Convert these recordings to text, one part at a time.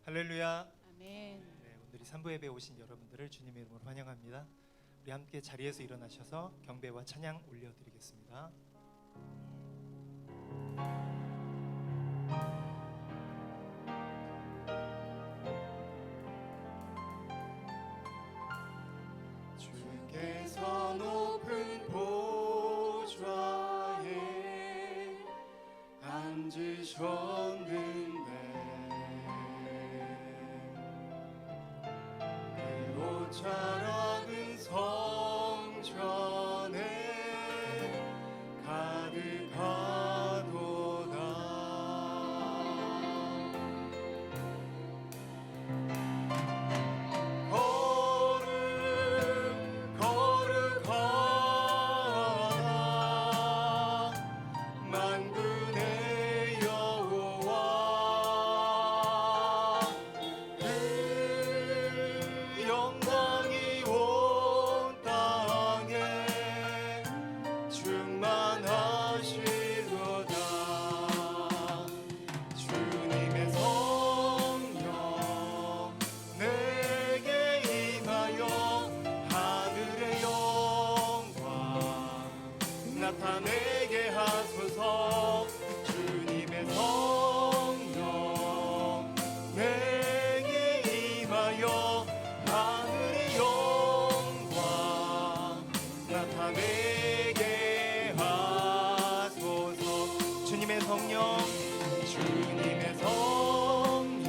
할렐루야. 아멘. 네, 오늘이 3부 예배에 오신 여러분들을 주님의 이름으로 환영합니다. 우리 함께 자리에서 일어나셔서 경배와 찬양 올려드리겠습니다. 주께서 높은 보좌에 앉으셨는데 그 옷자락은 성전에 가득하도다. 거룩하다 만군의 여호와, 그 영광이 온 땅에 충만하시도다. 주님의 성령 내게 임하여 하늘의 영광 나타내게 하소서. 주님의 성령 내게 임하여 하늘의 영광 나타내게 하소서. 주님의 성령, 주님의 성령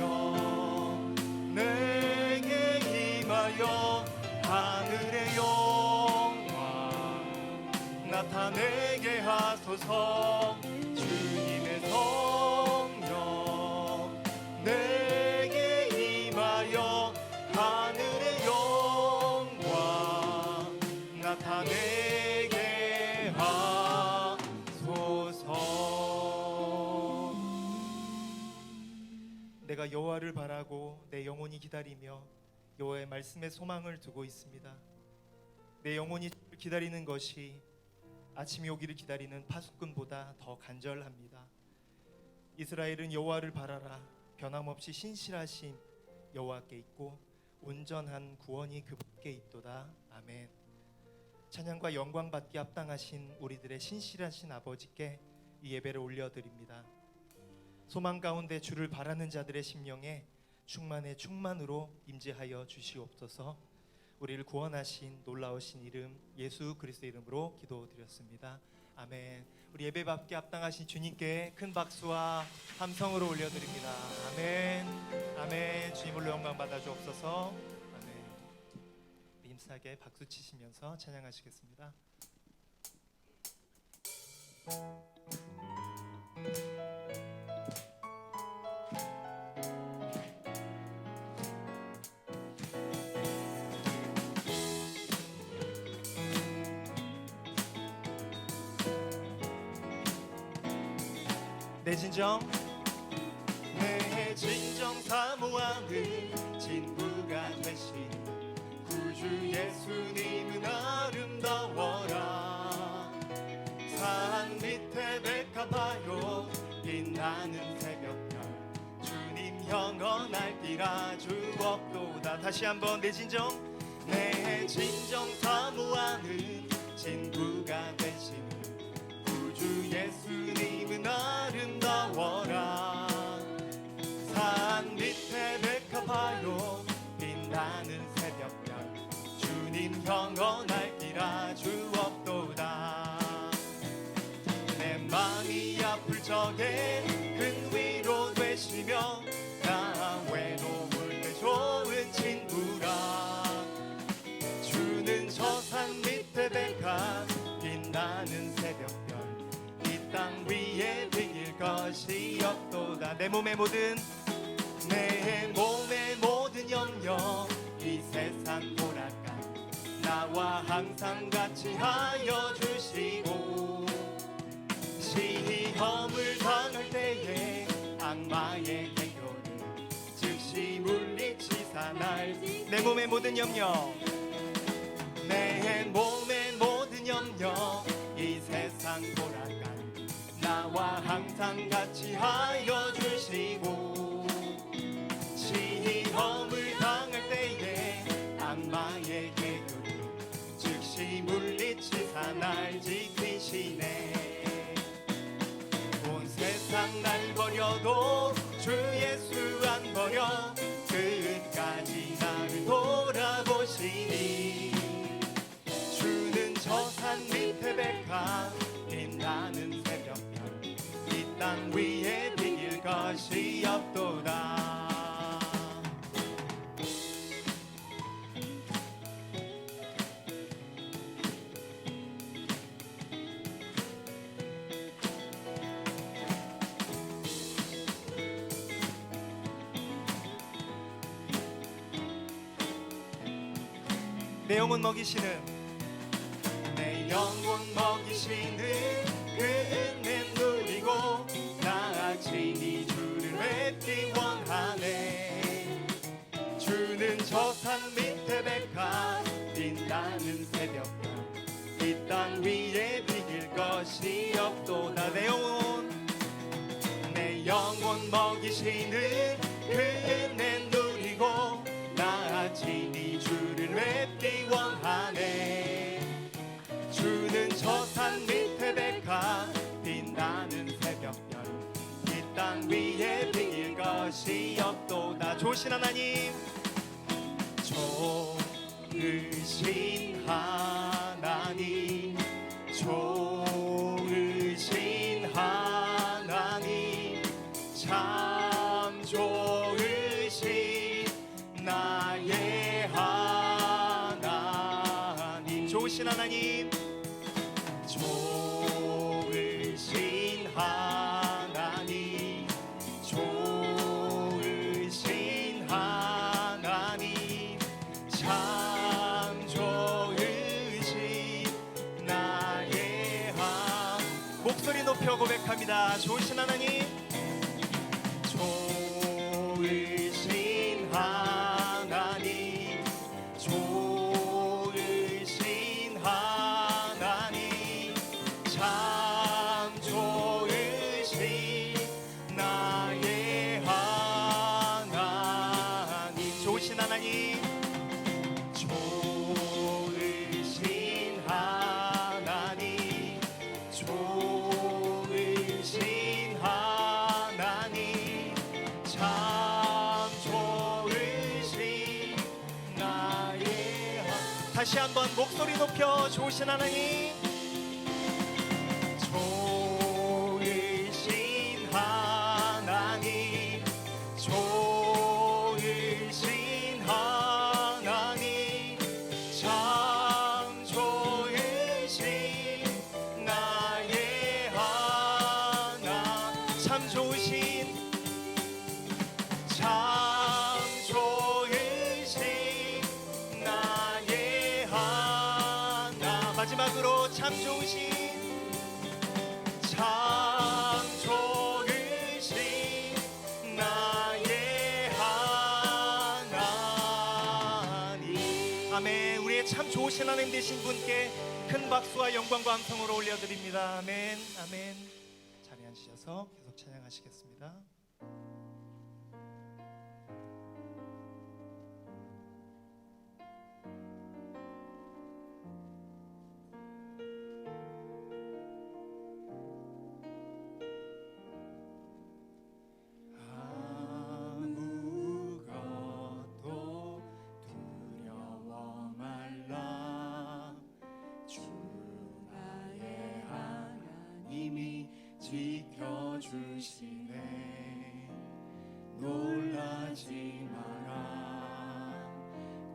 내게 임하여 하늘의 영광 나타내게 하소서. 주님의 성령 내게 임하여 하늘의 영광 나타내게 하소서. 내가 여호와를 바라고 내 영혼이 기다리며 여호와의 말씀에 소망을 두고 있습니다. 내 영혼이 기다리는 것이 아침이 오기를 기다리는 파수꾼보다 더 간절합니다. 이스라엘은 여호와를 바라라. 변함없이 신실하신 여호와께 있고 온전한 구원이 그분께 있도다. 아멘. 찬양과 영광 받기 합당하신 우리들의 신실하신 아버지께 이 예배를 올려드립니다. 소망 가운데 주를 바라는 자들의 심령에 충만의 충만으로 임재하여 주시옵소서. 우리를 구원하신 놀라우신 이름 예수 그리스도의 이름으로 기도드렸습니다. 아멘. 우리 예배 받기 합당하신 주님께 큰 박수와 함성으로 올려드립니다. 아멘. 아멘. 주님으로 영광 받아 주옵소서. 아멘. 힘차게 박수 치시면서 찬양하시겠습니다. 내 진정 사모하는 친구가 되신 구주 예수님은 아름다워라. 산 밑에 백합하여 빛나는 새벽별 주님 영원할 길 주옵도다. 다시 한번 내 진정 사모하는 친구가 되신 구주 예수님은 아름다워라. 산 밑에 백합하여 빛나는 새벽별 주님 영원할 길 주옵도다. 내 마음이 아플 적에 큰 위로 되시며 나 외로울 때 좋은 친구라. 주는 저 산 밑에 백합 빛나는 새벽별 땅 위에 등일 것이 없도다. 내 몸의 모든 염려 이 세상 돌아간 나와 항상 같이 하여 주시고 시험을 당할 때에 악마의 대결을 즉시 물리치사 날. 내 몸의 모든 염려 이 세상 돌아간 나와 항상 같이 하여 주시고 주 예수 안 버려 끝까지 나를 돌아보시니 주는 저 산 밑에 백합 빛나는 새벽별 이 땅 위에 비길 것이 없도다. 내 영혼 먹이시는 내 영혼 먹이시는 그 은혜 누리고 나아지니 주를 뵙기 원하네. 주는 저 산 밑에 백합 빛나는 새벽별 이 땅 위에 비길 것이 없도다. 내 영혼 먹이시는 그 은혜 누리고 나아지니 주를 뵙기 원하네. 주는 저 산 밑에 백합 빛나는 새벽별 이 땅 위에 비길 것이 없도다. 좋으신 하나님, 좋으신 하나님, 좋으신 하나님, 참 좋으신 나의 하나님. 좋으신 하나님, 좋으신 하나님, 좋으신 하나님, 참 좋으신 나의 목소리 높여 고백합니다. 좋으신 하나님, 좋으신 하나님, 좋으신 하나님, 참 좋으신 나의 하나님. 좋으신 하나님, 좋으신 하나님, 좋으신 하나님, 참 좋으신 나의 다시 한번 목소리 높여 좋으신 하나님, 좋으신 하나님, 좋으신 하나님, 참 좋으신 나의 하나. 참 좋으신, 참 좋으신 나의 하나. 마지막으로 참 좋으신, 참 좋으신 나의 하나님. 아멘. 우리의 참 좋으신 하나님 되신 분께 큰 박수와 영광과 함성으로 올려드립니다. 아멘. 아멘. 자리에 앉으셔서 계속 찬양하시겠습니다. 지켜주시네. 놀라지 마라,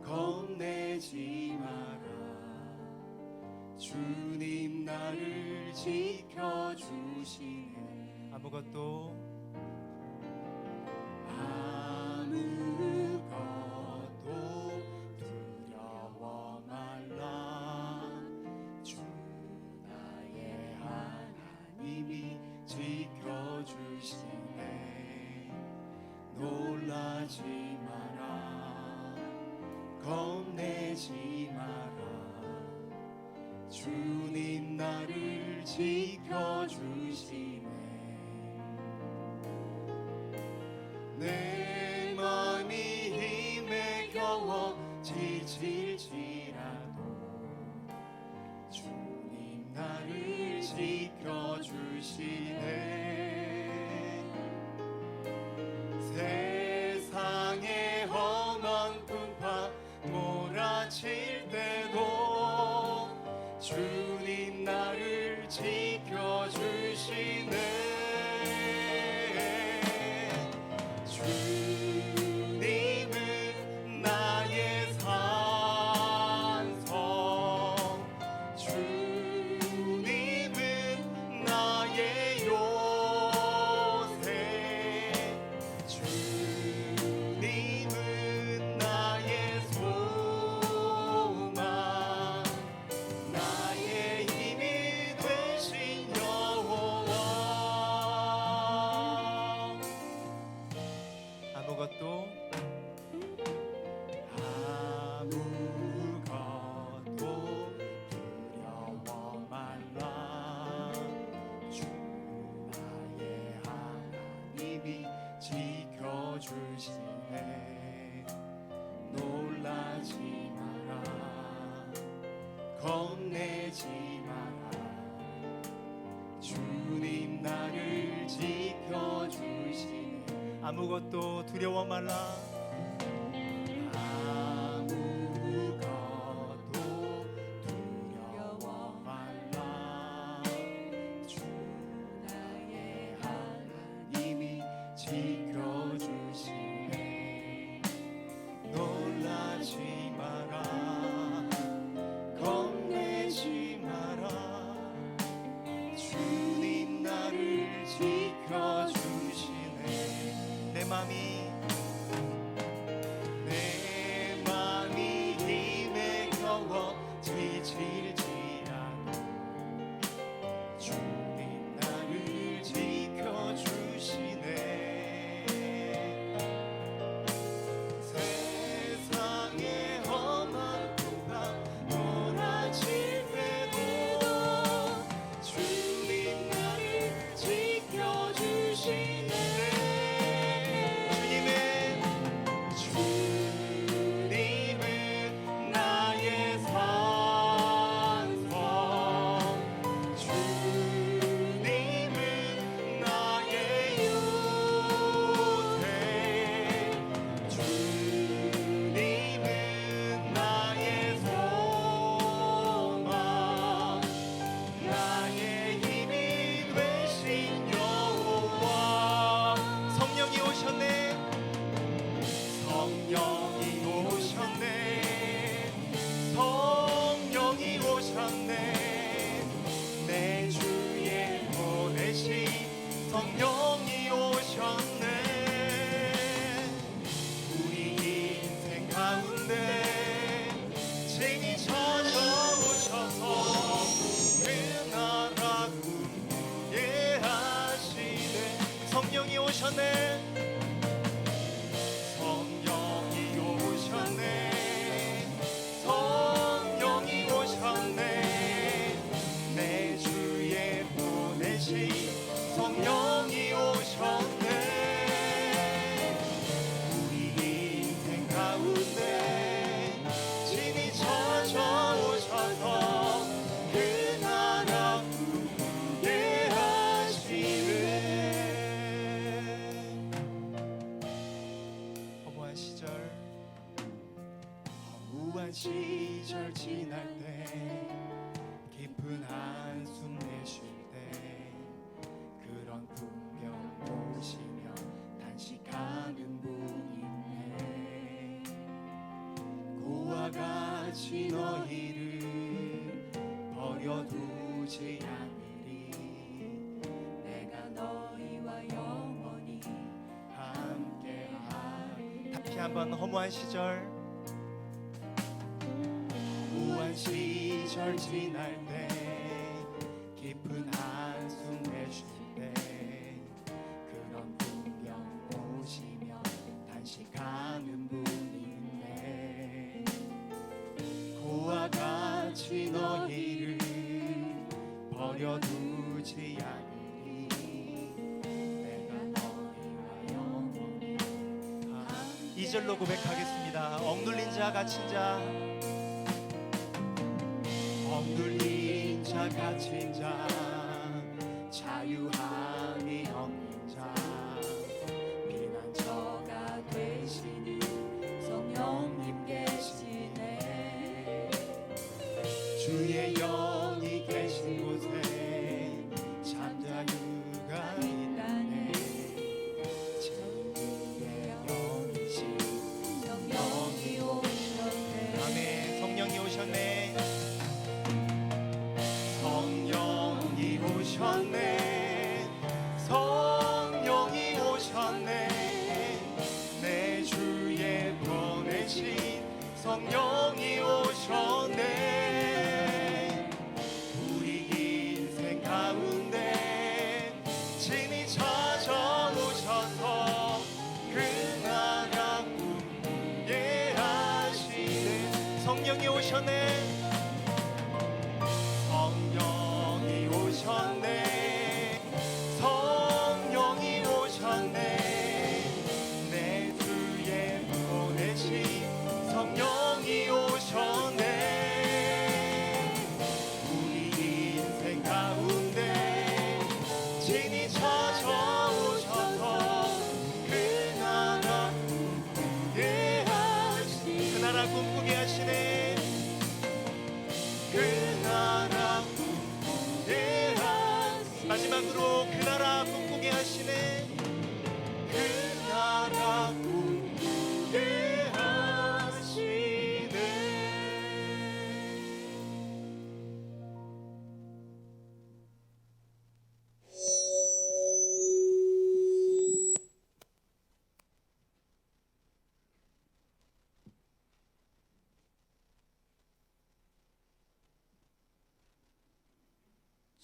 겁내지 마라. 주님 나를 지켜주시네. 아무것도 두려워 말라. 주 나의 하나님이 지켜주시네. 놀라지 마라, 겁내지 마라. 주님 나를 지켜주시네. 내 마음이 힘에 겨워 지칠지라도 주님 나를 지켜주시네. 아무것도 두려워 말라. 주 나의 하나님이 지켜주시네. 놀라지 마라. 겁내지 마라. 주님 나를 지켜주시네. 아무것도 두려워 말라. 아무것도 두려워 말라. 주 나의 하나님이 지켜주시네. 놀라지 마라. 겁내지 마라. 주님 나를 지켜주시네. 내 맘이 힘에 겨워 지칠지라도 주님 나를 지켜주시네. 세상의 험한 풍랑 몰아칠 때도 주님 나를 지켜주시네. 주님은 나의 산성. 주님은 나의 요새. 주님은 나의 소망. 나의 힘이 되신 여호와. 성령이 오셨네. 성령이 오셨네. 성령이 오셨네. 내 주에 보내신 성령이 오셨네. 우리 인생 가운데 친히 찾아오셔서 그 나라 꿈꾸게 하시네. 성령이 오셨네. 성령이 오셨네. 성령이 오셨네. 내 주에 보내신 성령이 오셨네. 우리 인생 가운데 친히 찾아오셔서 그 나라 꿈꾸게 하시네. 허무한 시절 허무한 시절 지날 때 깊은 한숨 내쉴 때 그런 풍경 보시며 단식하는 분 있네. 고와 같이 너희를 버려두지 않으리. 내가 너희와 영원히 함께하리. 다시 한번 허무한 시절 허무한 시절 지날 때 깊은 한숨 내쉴 때 그런 풍경 보시며 단식하는 분이네. 고와 같이 너희를 버려두지 않으리. 내가 너희와 영원히 이절로 고백하겠습니다. 억눌린 자 갇힌 자 억눌린 자 갇힌 자 자유함이 없는 자 피난처가 되시는 성령님 계시네. 주의 영이 계신 곳에 잠자유가 있다네. 제 영이신 성령이 오셨네. 아멘. 성령이 오셨네. 성령이 오셨네. 성령이 오셨네. 내 주에 보내신 성령이 오셨네. 오셨네. 성령이 오셨네. 성령이 오셨네. 내 주에 보내신 성령이 오셨네. 우리 인생 가운데 진히 찾아오셔서 그 나라 꿈꾸게 하시네. 그 나라 꿈꾸게 하시네. 그 나라 꿈꾸게 하시네. 마지막으로 그 나라 꿈꾸게 하시네. 그 나라 꿈꾸게 하시네.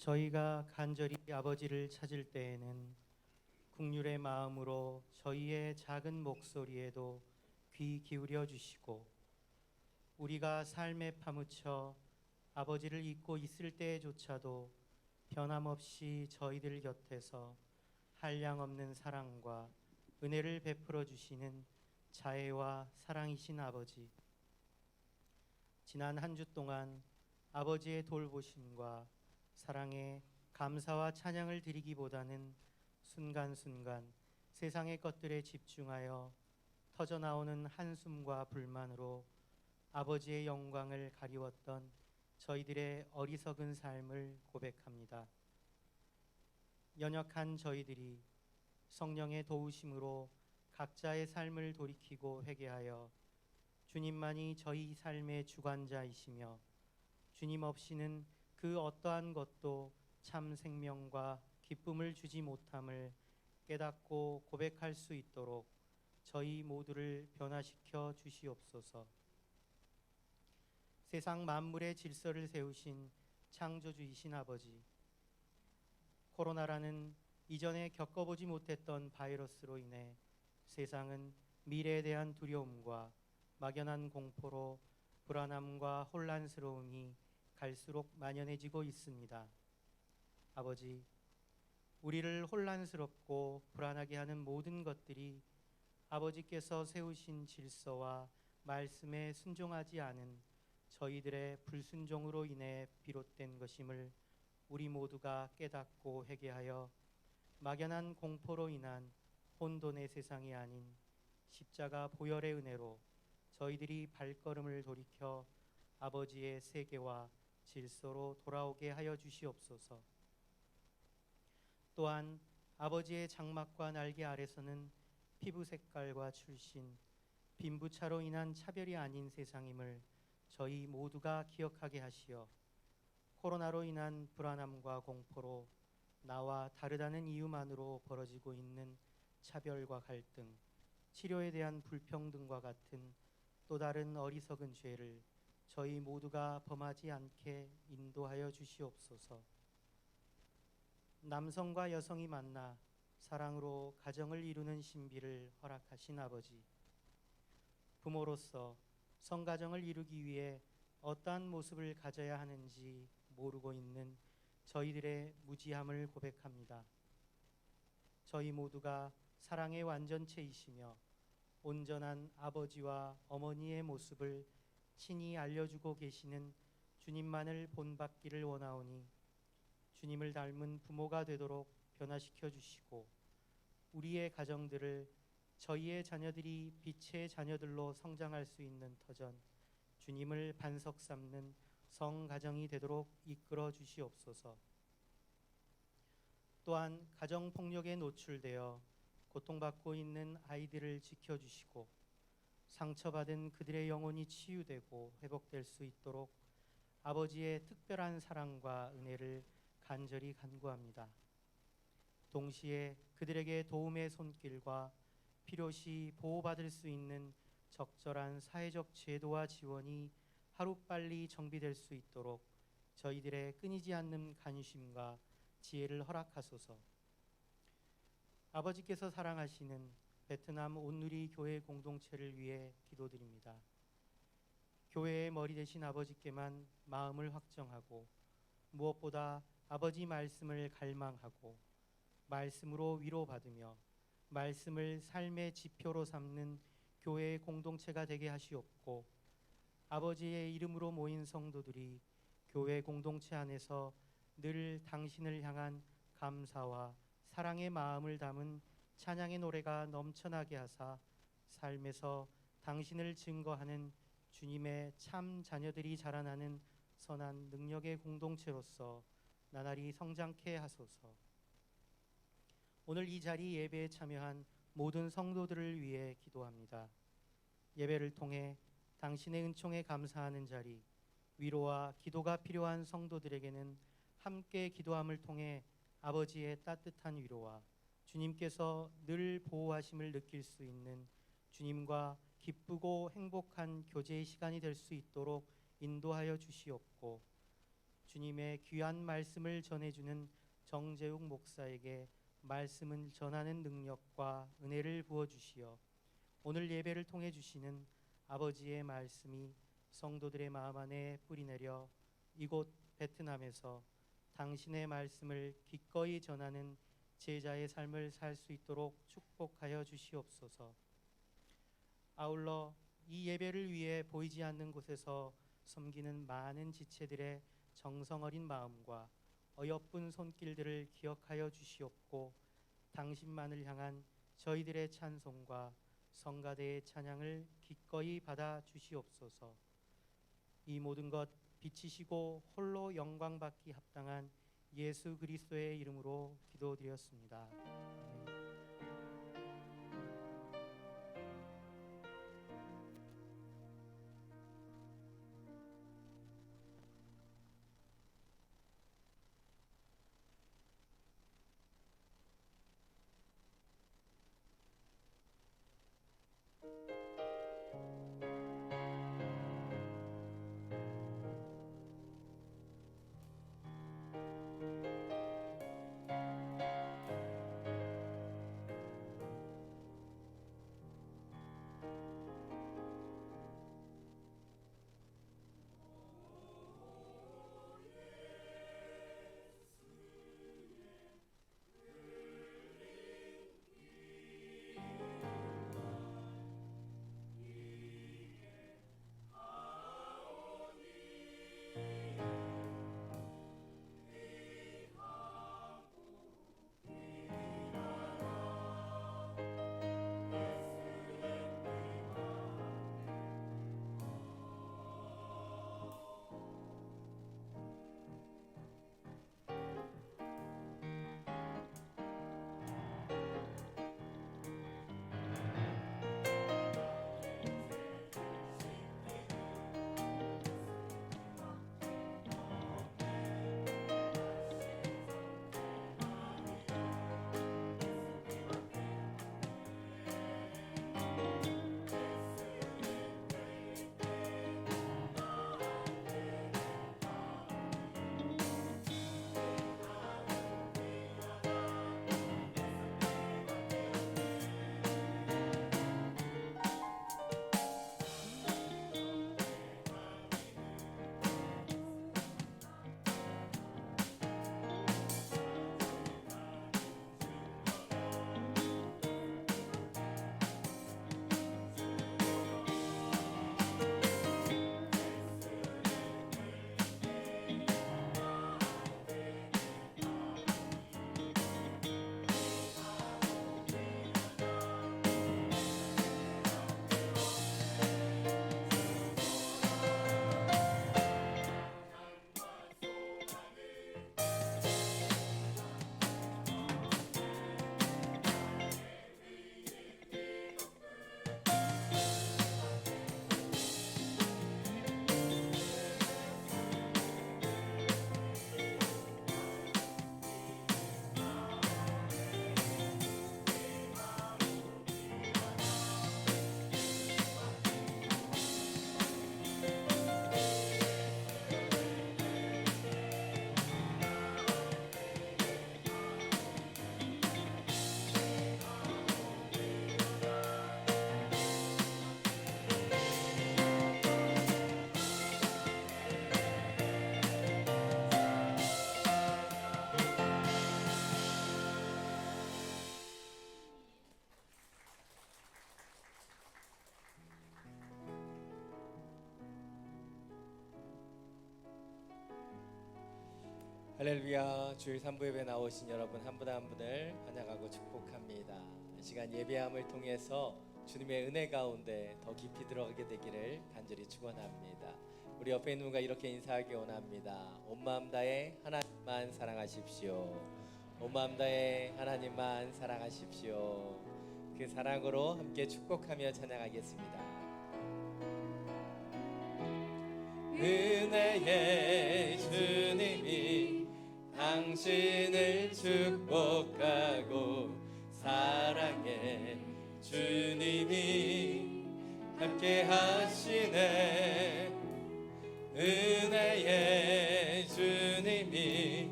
저희가 간절히 아버지를 찾을 때에는 국률의 마음으로 저희의 작은 목소리에도 귀 기울여 주시고 우리가 삶에 파묻혀 아버지를 잊고 있을 때조차도 변함없이 저희들 곁에서 한량없는 사랑과 은혜를 베풀어 주시는 자애와 사랑이신 아버지, 지난 한 주 동안 아버지의 돌보심과 사랑에 감사와 찬양을 드리기보다는 순간순간 세상의 것들에 집중하여 터져나오는 한숨과 불만으로 아버지의 영광을 가리웠던 저희들의 어리석은 삶을 고백합니다. 연약한 저희들이 성령의 도우심으로 각자의 삶을 돌이키고 회개하여 주님만이 저희 삶의 주관자이시며 주님 없이는 그 어떠한 것도 참 생명과 기쁨을 주지 못함을 깨닫고 고백할 수 있도록 저희 모두를 변화시켜 주시옵소서. 세상 만물의 질서를 세우신 창조주이신 아버지, 코로나라는 이전에 겪어보지 못했던 바이러스로 인해 세상은 미래에 대한 두려움과 막연한 공포로 불안함과 혼란스러움이 갈수록 만연해지고 있습니다. 아버지, 우리를 혼란스럽고 불안하게 하는 모든 것들이 아버지께서 세우신 질서와 말씀에 순종하지 않은 저희들의 불순종으로 인해 비롯된 것임을 우리 모두가 깨닫고 회개하여 막연한 공포로 인한 혼돈의 세상이 아닌 십자가 보혈의 은혜로 저희들이 발걸음을 돌이켜 아버지의 세계와 질서로 돌아오게 하여 주시옵소서. 또한 아버지의 장막과 날개 아래서는 피부 색깔과 출신, 빈부차로 인한 차별이 아닌 세상임을 저희 모두가 기억하게 하시어 코로나로 인한 불안함과 공포로 나와 다르다는 이유만으로 벌어지고 있는 차별과 갈등, 치료에 대한 불평등과 같은 또 다른 어리석은 죄를 저희 모두가 범하지 않게 인도하여 주시옵소서. 남성과 여성이 만나 사랑으로 가정을 이루는 신비를 허락하신 아버지, 부모로서 성가정을 이루기 위해 어떠한 모습을 가져야 하는지 모르고 있는 저희들의 무지함을 고백합니다. 저희 모두가 사랑의 완전체이시며 온전한 아버지와 어머니의 모습을 친히 알려주고 계시는 주님만을 본받기를 원하오니 주님을 닮은 부모가 되도록 변화시켜 주시고 우리의 가정들을 저희의 자녀들이 빛의 자녀들로 성장할 수 있는 터전, 주님을 반석 삼는 성가정이 되도록 이끌어 주시옵소서. 또한 가정폭력에 노출되어 고통받고 있는 아이들을 지켜주시고 상처받은 그들의 영혼이 치유되고 회복될 수 있도록 아버지의 특별한 사랑과 은혜를 간절히 간구합니다. 동시에 그들에게 도움의 손길과 필요시 보호받을 수 있는 적절한 사회적 제도와 지원이 하루빨리 정비될 수 있도록 저희들의 끊이지 않는 관심과 지혜를 허락하소서. 아버지께서 사랑하시는 베트남 온누리 교회 공동체를 위해 기도드립니다. 교회의 머리 대신 아버지께만 마음을 확정하고 무엇보다 아버지 말씀을 갈망하고 말씀으로 위로받으며 말씀을 삶의 지표로 삼는 교회의 공동체가 되게 하시옵고 아버지의 이름으로 모인 성도들이 교회 공동체 안에서 늘 당신을 향한 감사와 사랑의 마음을 담은 찬양의 노래가 넘쳐나게 하사 삶에서 당신을 증거하는 주님의 참 자녀들이 자라나는 선한 능력의 공동체로서 나날이 성장케 하소서. 오늘 이 자리 예배에 참여한 모든 성도들을 위해 기도합니다. 예배를 통해 당신의 은총에 감사하는 자리, 위로와 기도가 필요한 성도들에게는 함께 기도함을 통해 아버지의 따뜻한 위로와 주님께서 늘 보호하심을 느낄 수 있는 주님과 기쁘고 행복한 교제의 시간이 될 수 있도록 인도하여 주시옵고 주님의 귀한 말씀을 전해주는 정재욱 목사에게 말씀을 전하는 능력과 은혜를 부어주시어 오늘 예배를 통해 주시는 아버지의 말씀이 성도들의 마음 안에 뿌리내려 이곳 베트남에서 당신의 말씀을 기꺼이 전하는 제자의 삶을 살 수 있도록 축복하여 주시옵소서. 아울러 이 예배를 위해 보이지 않는 곳에서 섬기는 많은 지체들의 정성 어린 마음과 어여쁜 손길들을 기억하여 주시옵고 당신만을 향한 저희들의 찬송과 성가대의 찬양을 기꺼이 받아 주시옵소서. 이 모든 것 비치시고 홀로 영광 받기 합당한 예수 그리스도의 이름으로 기도드렸습니다. 아멘. 할렐루야. 주일 3부 예배 나오신 여러분 한 분 한 분을 환영하고 축복합니다. 이 시간 예배함을 통해서 주님의 은혜 가운데 더 깊이 들어가게 되기를 간절히 축원합니다. 우리 옆에 있는 분과 이렇게 인사하기 원합니다. 온 마음 다해 하나님만 사랑하십시오. 온 마음 다해 하나님만 사랑하십시오. 그 사랑으로 함께 축복하며 찬양하겠습니다. 은혜의 주님이 당신을 축복하고 사랑의 주님이 함께 하시네. 은혜의 주님이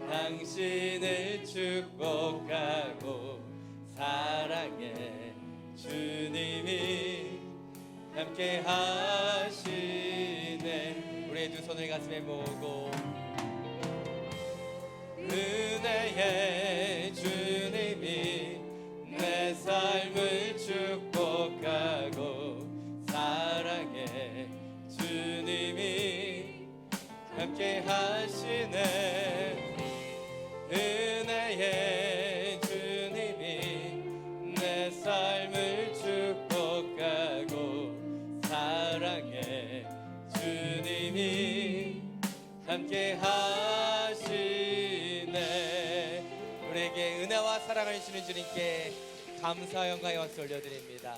당신을 축복하고 사랑의 주님이 함께 하시네. 우리의 두 손을 가슴에 모으고 은혜의 주님이 내 삶을 축복하고 사랑의 주님이 함께 하시네. 은혜의 주님이 내 삶을 축복하고 사랑의 주님이 함께 하시네. 우리에게 은혜와 사랑을 주시는 주님께 감사 영광의 박수 올려드립니다.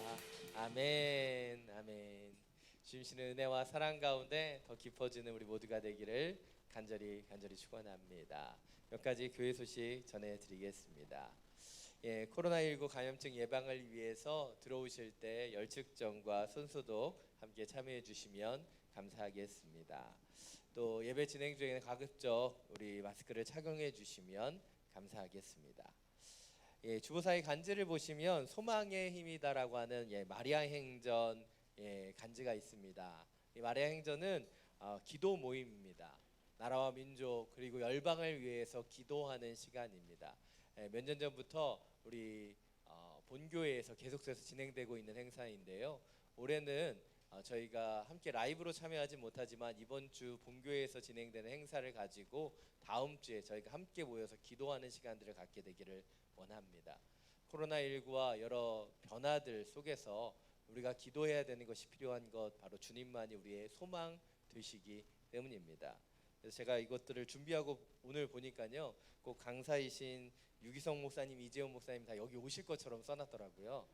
아멘, 아멘. 주님의 은혜와 사랑 가운데 더 깊어지는 우리 모두가 되기를 간절히 축원합니다. 몇 가지 교회 소식 전해드리겠습니다. 코로나19 감염증 예방을 위해서 들어오실 때 열측정과 손소독 함께 참여해 주시면 감사하겠습니다. 또 예배 진행 중에는 가급적 우리 마스크를 착용해 주시면 감사하겠습니다. 주보사의 간지를 보시면 소망의 힘이다라고 하는 마리아 행전 간지가 있습니다. 이 마리아 행전은 기도 모임입니다. 나라와 민족 그리고 열방을 위해서 기도하는 시간입니다. 몇 년 전부터 우리 본교회에서 계속해서 진행되고 있는 행사인데요. 올해는 저희가 함께 라이브로 참여하지 못하지만 이번 주 본교회에서 진행되는 행사를 가지고 다음 주에 저희가 함께 모여서 기도하는 시간들을 갖게 되기를 원합니다. 코로나19와 여러 변화들 속에서 우리가 기도해야 되는 것이 필요한 것 바로 주님만이 우리의 소망 되시기 때문입니다. 그래서 제가 이것들을 준비하고 오늘 보니까요, 꼭 강사이신 유기성 목사님, 이재원 목사님 다 여기 오실 것처럼 써놨더라고요.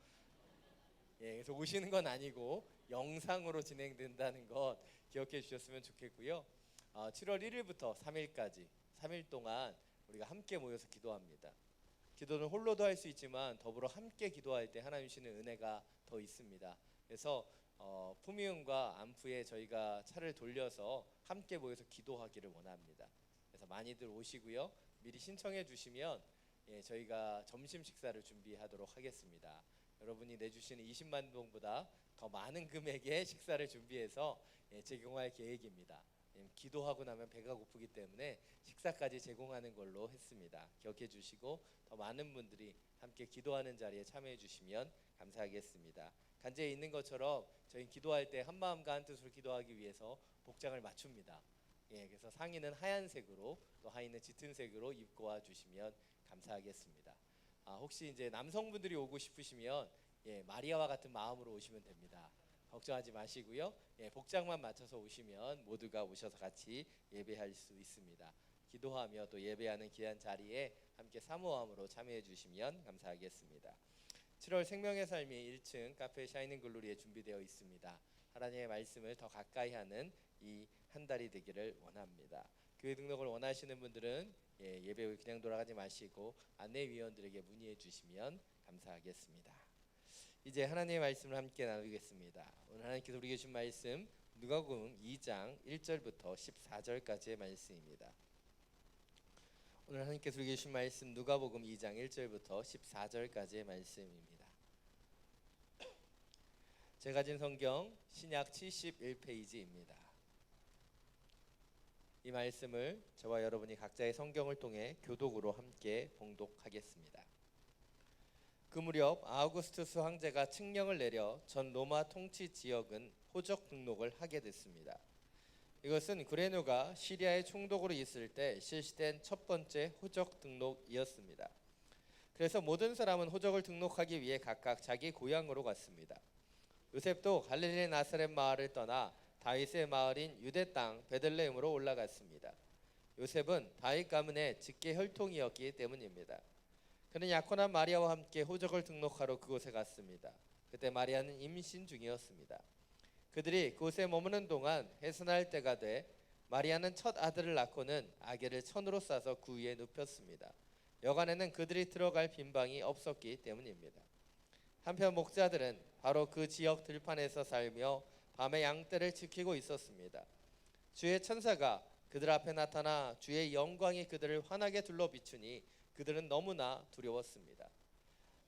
그래서 오시는 건 아니고 영상으로 진행된다는 것 기억해 주셨으면 좋겠고요. 7월 1일부터 3일까지 3일 동안 우리가 함께 모여서 기도합니다. 기도는 홀로도 할 수 있지만 더불어 함께 기도할 때 하나님 주시는 은혜가 더 있습니다. 그래서 푸미음과 안푸에 저희가 차를 돌려서 함께 모여서 기도하기를 원합니다. 그래서 많이들 오시고요. 미리 신청해 주시면 저희가 점심 식사를 준비하도록 하겠습니다. 여러분이 내주시는 20만 동보다 더 많은 금액의 식사를 준비해서 제공할 계획입니다. 기도하고 나면 배가 고프기 때문에 식사까지 제공하는 걸로 했습니다. 기억해 주시고 더 많은 분들이 함께 기도하는 자리에 참여해 주시면 감사하겠습니다. 간제에 있는 것처럼 저희 기도할 때 한 마음과 한 뜻으로 기도하기 위해서 복장을 맞춥니다. 그래서 상의는 하얀색으로 또 하의는 짙은 색으로 입고 와 주시면 감사하겠습니다. 혹시 이제 남성분들이 오고 싶으시면 마리아와 같은 마음으로 오시면 됩니다. 걱정하지 마시고요. 복장만 맞춰서 오시면 모두가 오셔서 같이 예배할 수 있습니다. 기도하며 또 예배하는 귀한 자리에 함께 사모함으로 참여해 주시면 감사하겠습니다. 7월 생명의 삶이 1층 카페 샤이닝 글로리에 준비되어 있습니다. 하나님의 말씀을 더 가까이 하는 이 한 달이 되기를 원합니다. 교회 등록을 원하시는 분들은 예배 그냥 돌아가지 마시고 안내위원들에게 문의해 주시면 감사하겠습니다. 이제 하나님의 말씀을 함께 나누겠습니다. 오늘 하나님께서 우리에게 주신 말씀 누가복음 2장 1절부터 14절까지의 말씀입니다. 오늘 하나님께서 우리에게 주신 말씀 누가복음 2장 1절부터 14절까지의 말씀입니다. 제가 가진 성경 신약 71페이지입니다. 이 말씀을 저와 여러분이 각자의 성경을 통해 교독으로 함께 봉독하겠습니다. 그 무렵 아우구스투스 황제가 칙령을 내려 전 로마 통치 지역은 호적 등록을 하게 됐습니다. 이것은 구레누가 시리아의 총독으로 있을 때 실시된 첫 번째 호적 등록이었습니다. 그래서 모든 사람은 호적을 등록하기 위해 각각 자기 고향으로 갔습니다. 요셉도 갈릴리 나사렛 마을을 떠나 다윗의 마을인 유대 땅 베들레헴으로 올라갔습니다. 요셉은 다윗 가문의 직계 혈통이었기 때문입니다. 그는 약혼한 마리아와 함께 호적을 등록하러 그곳에 갔습니다. 그때 마리아는 임신 중이었습니다. 그들이 그곳에 머무는 동안 해산할 때가 돼 마리아는 첫 아들을 낳고는 아기를 천으로 싸서 그 위에 눕혔습니다. 여간에는 그들이 들어갈 빈방이 없었기 때문입니다. 한편 목자들은 바로 그 지역 들판에서 살며 밤에 양떼를 지키고 있었습니다. 주의 천사가 그들 앞에 나타나 주의 영광이 그들을 환하게 둘러 비추니 그들은 너무나 두려웠습니다.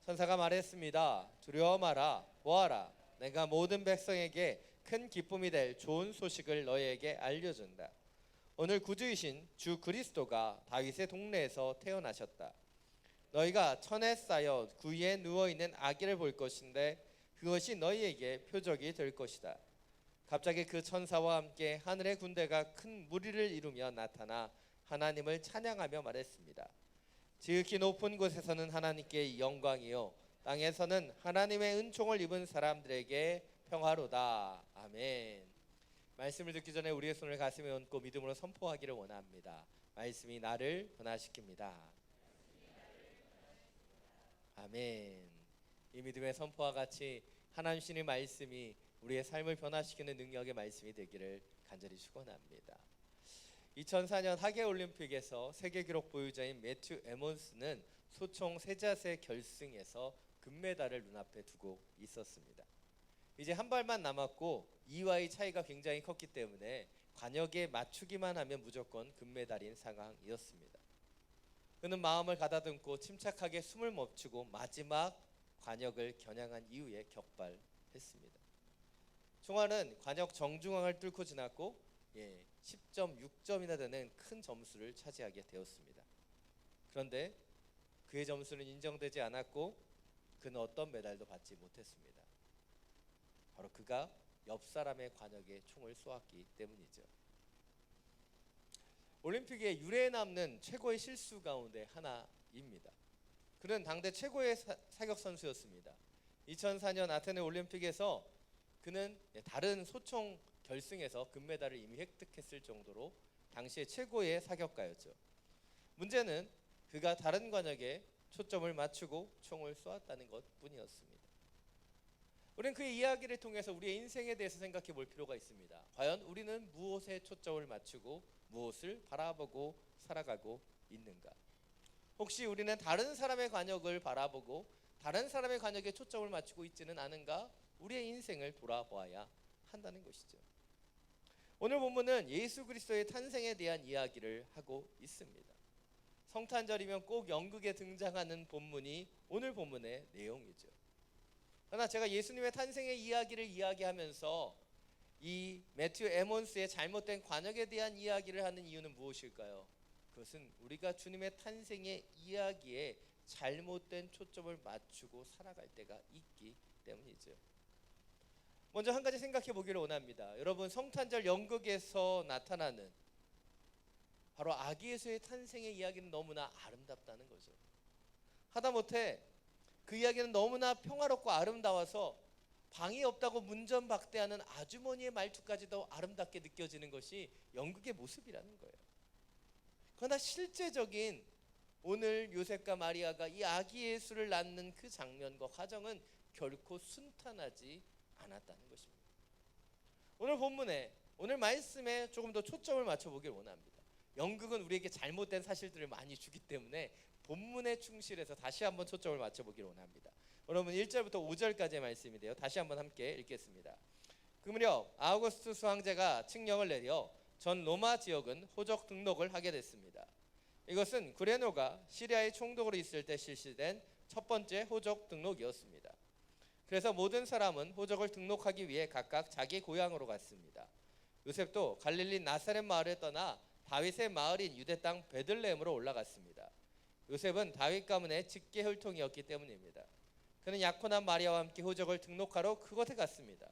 천사가 말했습니다. 두려워 마라. 보아라. 내가 모든 백성에게 큰 기쁨이 될 좋은 소식을 너희에게 알려준다. 오늘 구주이신 주 그리스도가 다윗의 동네에서 태어나셨다. 너희가 천에 쌓여 그 위에 누워있는 아기를 볼 것인데 그것이 너희에게 표적이 될 것이다. 갑자기 그 천사와 함께 하늘의 군대가 큰 무리를 이루며 나타나 하나님을 찬양하며 말했습니다. 지극히 높은 곳에서는 하나님께 영광이요 땅에서는 하나님의 은총을 입은 사람들에게 평화로다. 아멘. 말씀을 듣기 전에 우리의 손을 가슴에 얹고 믿음으로 선포하기를 원합니다. 말씀이 나를 변화시킵니다. 아멘. 이 믿음의 선포와 같이 하나님 신의 말씀이 우리의 삶을 변화시키는 능력의 말씀이 되기를 간절히 축원합니다. 2004년 하계올림픽에서 세계기록 보유자인 매튜 에몬스는 소총 세자세 결승에서 금메달을 눈앞에 두고 있었습니다. 이제 한 발만 남았고 2와의 차이가 굉장히 컸기 때문에 관역에 맞추기만 하면 무조건 금메달인 상황이었습니다. 그는 마음을 가다듬고 침착하게 숨을 멈추고 마지막 관역을 겨냥한 이후에 격발했습니다. 총알은 관역 정중앙을 뚫고 지났고 10.6점이나 되는 큰 점수를 차지하게 되었습니다. 그런데 그의 점수는 인정되지 않았고 그는 어떤 메달도 받지 못했습니다. 바로 그가 옆 사람의 관역에 총을 쏘았기 때문이죠. 올림픽에 유례에 남는 최고의 실수 가운데 하나입니다. 그는 당대 최고의 사격 선수였습니다. 2004년 아테네 올림픽에서 그는 다른 소총 결승에서 금메달을 이미 획득했을 정도로 당시의 최고의 사격가였죠. 문제는 그가 다른 관역에 초점을 맞추고 총을 쏘았다는 것뿐이었습니다. 우리는 그의 이야기를 통해서 우리의 인생에 대해서 생각해 볼 필요가 있습니다. 과연 우리는 무엇에 초점을 맞추고 무엇을 바라보고 살아가고 있는가? 혹시 우리는 다른 사람의 관역을 바라보고 다른 사람의 관역에 초점을 맞추고 있지는 않은가? 우리의 인생을 돌아보아야 한다는 것이죠. 오늘 본문은 예수 그리스도의 탄생에 대한 이야기를 하고 있습니다. 성탄절이면 꼭 연극에 등장하는 본문이 오늘 본문의 내용이죠. 그러나 제가 예수님의 탄생의 이야기를 이야기하면서 이 매튜 에몬스의 잘못된 관역에 대한 이야기를 하는 이유는 무엇일까요? 그것은 우리가 주님의 탄생의 이야기에 잘못된 초점을 맞추고 살아갈 때가 있기 때문이죠. 먼저 한 가지 생각해 보기를 원합니다. 여러분, 성탄절 연극에서 나타나는 바로 아기 예수의 탄생의 이야기는 너무나 아름답다는 거죠. 하다못해 그 이야기는 너무나 평화롭고 아름다워서 방이 없다고 문전박대하는 아주머니의 말투까지도 아름답게 느껴지는 것이 연극의 모습이라는 거예요. 그러나 실제적인 오늘 요셉과 마리아가 이 아기 예수를 낳는 그 장면과 과정은 결코 순탄하지 않았다는 것입니다. 오늘 본문에 오늘 말씀에 조금 더 초점을 맞춰보길 원합니다. 연극은 우리에게 잘못된 사실들을 많이 주기 때문에 본문에 충실해서 다시 한번 초점을 맞춰보길 원합니다. 여러분 1절부터 5절까지의 말씀인데요. 다시 한번 함께 읽겠습니다. 그 무렵 아우구스투스 황제가 칙령을 내려 전 로마 지역은 호적 등록을 하게 됐습니다. 이것은 구레노가 시리아의 총독으로 있을 때 실시된 첫 번째 호적 등록이었습니다. 그래서 모든 사람은 호적을 등록하기 위해 각각 자기 고향으로 갔습니다. 요셉도 갈릴리 나사렛 마을을 떠나 다윗의 마을인 유대 땅 베들레헴으로 올라갔습니다. 요셉은 다윗 가문의 직계 혈통이었기 때문입니다. 그는 약혼한 마리아와 함께 호적을 등록하러 그곳에 갔습니다.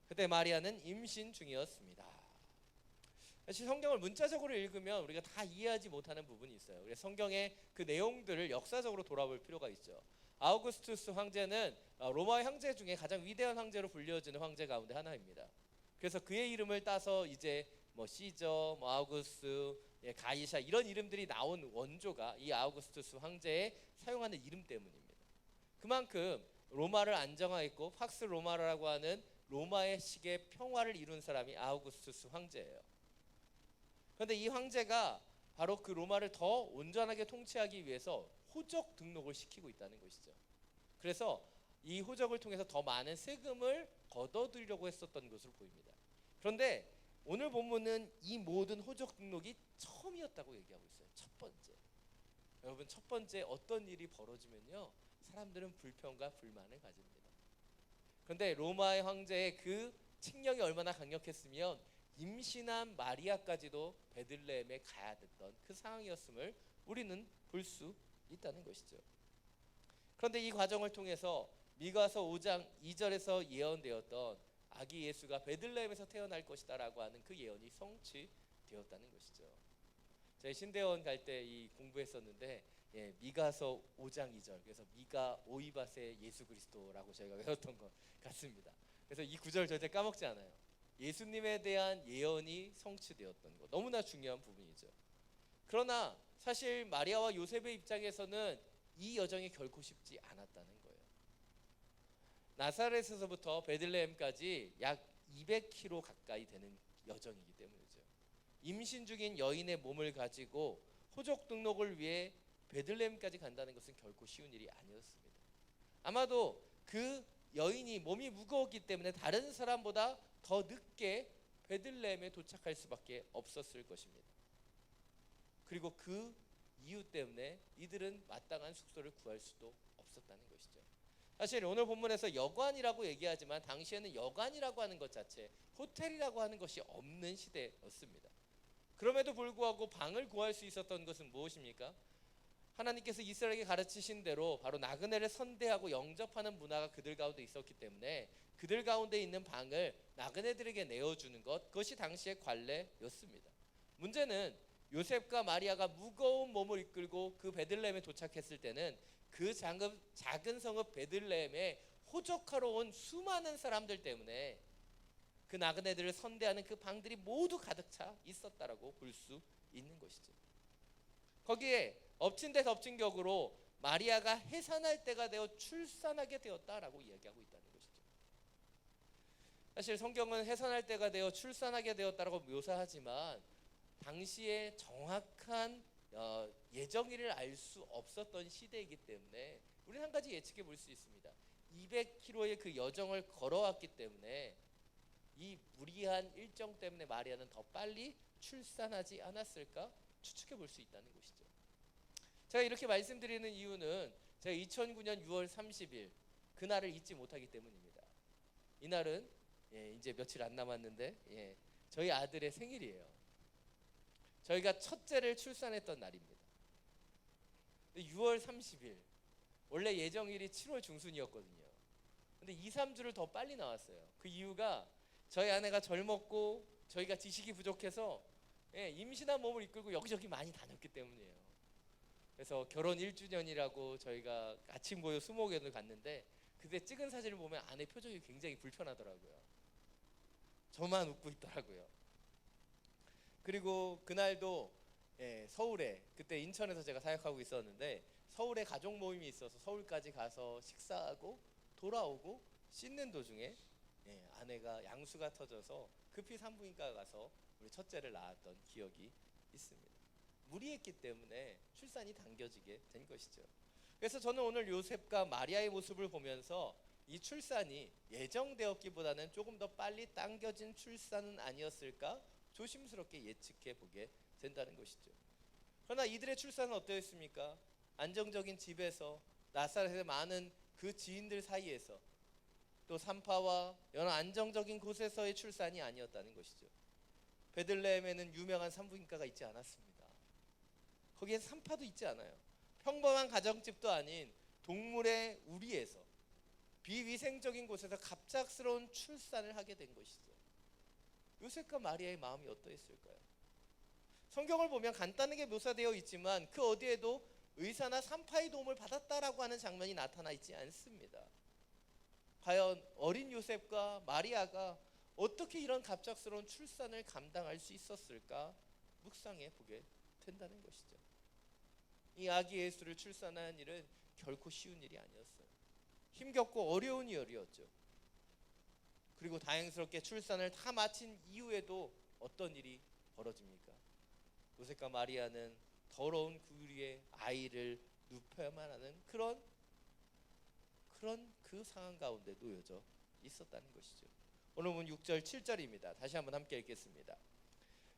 그때 마리아는 임신 중이었습니다. 사실 성경을 문자적으로 읽으면 우리가 다 이해하지 못하는 부분이 있어요. 그래서 성경의 그 내용들을 역사적으로 돌아볼 필요가 있죠. 아우구스투스 황제는 로마의 황제 중에 가장 위대한 황제로 불려지는 황제 가운데 하나입니다. 그래서 그의 이름을 따서 이제 뭐 시저, 뭐 아우구스투스, 가이샤 이런 이름들이 나온 원조가 이 아우구스투스 황제의 사용하는 이름 때문입니다. 그만큼 로마를 안정화했고 팍스 로마라고 하는 로마의 식의 평화를 이룬 사람이 아우구스투스 황제예요. 그런데 이 황제가 바로 그 로마를 더 온전하게 통치하기 위해서 호적 등록을 시키고 있다는 것이죠. 그래서 이 호적을 통해서 더 많은 세금을 걷어들이려고 했었던 것으로 보입니다. 그런데 오늘 본문은 이 모든 호적 등록이 처음이었다고 얘기하고 있어요. 첫 번째. 여러분, 첫 번째 어떤 일이 벌어지면요, 사람들은 불평과 불만을 가집니다. 그런데 로마의 황제의 그 칙령이 얼마나 강력했으면 임신한 마리아까지도 베들레헴에 가야 됐던 그 상황이었음을 우리는 볼 수 있다는 것이죠. 그런데 이 과정을 통해서 미가서 5장 2절에서 예언되었던 아기 예수가 베들레헴에서 태어날 것이다라고 하는 그 예언이 성취되었다는 것이죠. 저희 신대원 갈 때 이 공부했었는데 미가서 5장 2절, 그래서 미가 오이바세 예수 그리스도라고 저희가 외웠던 것 같습니다. 그래서 이 구절 절대 까먹지 않아요. 예수님에 대한 예언이 성취되었던 것, 너무나 중요한 부분이죠. 그러나 사실 마리아와 요셉의 입장에서는 이 여정이 결코 쉽지 않았다는 거예요. 나사렛에서부터 베들레헴까지 약 200km 가까이 되는 여정이기 때문이죠. 임신 중인 여인의 몸을 가지고 호적 등록을 위해 베들레헴까지 간다는 것은 결코 쉬운 일이 아니었습니다. 아마도 그 여인이 몸이 무거웠기 때문에 다른 사람보다 더 늦게 베들레헴에 도착할 수밖에 없었을 것입니다. 그리고 그 이유 때문에 이들은 마땅한 숙소를 구할 수도 없었다는 것이죠. 사실 오늘 본문에서 여관이라고 얘기하지만 당시에는 여관이라고 하는 것 자체, 호텔이라고 하는 것이 없는 시대였습니다. 그럼에도 불구하고 방을 구할 수 있었던 것은 무엇입니까? 하나님께서 이스라엘에게 가르치신 대로 바로 나그네를 선대하고 영접하는 문화가 그들 가운데 있었기 때문에 그들 가운데 있는 방을 나그네들에게 내어주는 것, 그것이 당시의 관례였습니다. 문제는 요셉과 마리아가 무거운 몸을 이끌고 그 베들레헴에 도착했을 때는 그 작은 성읍 베들레헴에 호적하러 온 수많은 사람들 때문에 그 나그네들을 선대하는 그 방들이 모두 가득 차 있었다라고 볼 수 있는 것이죠. 거기에 엎친 데 덮친 격으로 마리아가 해산할 때가 되어 출산하게 되었다라고 이야기하고 있다는 것이죠. 사실 성경은 해산할 때가 되어 출산하게 되었다라고 묘사하지만 당시에 정확한 예정일을 알 수 없었던 시대이기 때문에 우리는 한 가지 예측해 볼 수 있습니다. 200km의 그 여정을 걸어왔기 때문에 이 무리한 일정 때문에 마리아는 더 빨리 출산하지 않았을까 추측해 볼 수 있다는 것이죠. 제가 이렇게 말씀드리는 이유는 제가 2009년 6월 30일 그날을 잊지 못하기 때문입니다. 이날은 이제 며칠 안 남았는데 저희 아들의 생일이에요. 저희가 첫째를 출산했던 날입니다. 6월 30일, 원래 예정일이 7월 중순이었거든요. 근데 2, 3주를 더 빨리 나왔어요. 그 이유가 저희 아내가 젊었고 저희가 지식이 부족해서 임신한 몸을 이끌고 여기저기 많이 다녔기 때문이에요. 그래서 결혼 1주년이라고 저희가 아침 모여 수목원을 갔는데 그때 찍은 사진을 보면 아내 표정이 굉장히 불편하더라고요. 저만 웃고 있더라고요. 그리고 그날도 서울에, 그때 인천에서 제가 사역하고 있었는데 서울에 가족 모임이 있어서 서울까지 가서 식사하고 돌아오고 씻는 도중에 아내가 양수가 터져서 급히 산부인과 가서 우리 첫째를 낳았던 기억이 있습니다. 무리했기 때문에 출산이 당겨지게 된 것이죠. 그래서 저는 오늘 요셉과 마리아의 모습을 보면서 이 출산이 예정되었기보다는 조금 더 빨리 당겨진 출산은 아니었을까 조심스럽게 예측해 보게 된다는 것이죠. 그러나 이들의 출산은 어떠했습니까? 안정적인 집에서 나사렛의 많은 그 지인들 사이에서 또 산파와 여러 안정적인 곳에서의 출산이 아니었다는 것이죠. 베들레헴에는 유명한 산부인과가 있지 않았습니다. 거기에 산파도 있지 않아요. 평범한 가정집도 아닌 동물의 우리에서 비위생적인 곳에서 갑작스러운 출산을 하게 된 것이죠. 요셉과 마리아의 마음이 어떠했을까요? 성경을 보면 간단하게 묘사되어 있지만 그 어디에도 의사나 산파의 도움을 받았다라고 하는 장면이 나타나 있지 않습니다. 과연 어린 요셉과 마리아가 어떻게 이런 갑작스러운 출산을 감당할 수 있었을까 묵상해 보게 된다는 것이죠. 이 아기 예수를 출산하는 일은 결코 쉬운 일이 아니었어요. 힘겹고 어려운 일이었죠. 그리고 다행스럽게 출산을 다 마친 이후에도 어떤 일이 벌어집니까? 요셉과 마리아는 더러운 그 위에 아이를 눕혀야만 하는 그런 그 상황 가운데 놓여져 있었다는 것이죠. 오늘 본 6절 7절입니다. 다시 한번 함께 읽겠습니다.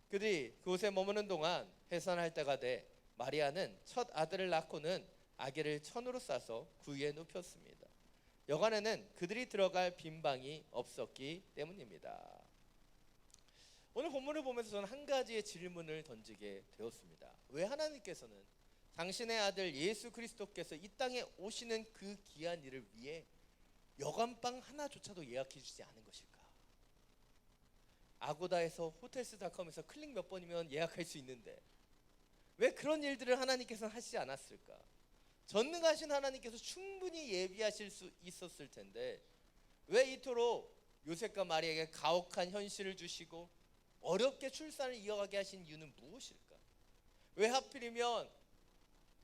그들이 그곳에 머무는 동안 해산할 때가 돼 마리아는 첫 아들을 낳고는 아기를 천으로 싸서 그 위에 눕혔습니다. 여관에는 그들이 들어갈 빈 방이 없었기 때문입니다. 오늘 본문을 보면서 저는 한 가지의 질문을 던지게 되었습니다. 왜 하나님께서는 당신의 아들 예수 그리스도께서 이 땅에 오시는 그 귀한 일을 위해 여관방 하나조차도 예약해 주지 않은 것일까? 아고다에서 호텔스닷컴에서 클릭 몇 번이면 예약할 수 있는데 왜 그런 일들을 하나님께서는 하시지 않았을까? 전능하신 하나님께서 충분히 예비하실 수 있었을 텐데 왜 이토록 요셉과 마리아에게 가혹한 현실을 주시고 어렵게 출산을 이어가게 하신 이유는 무엇일까? 왜 하필이면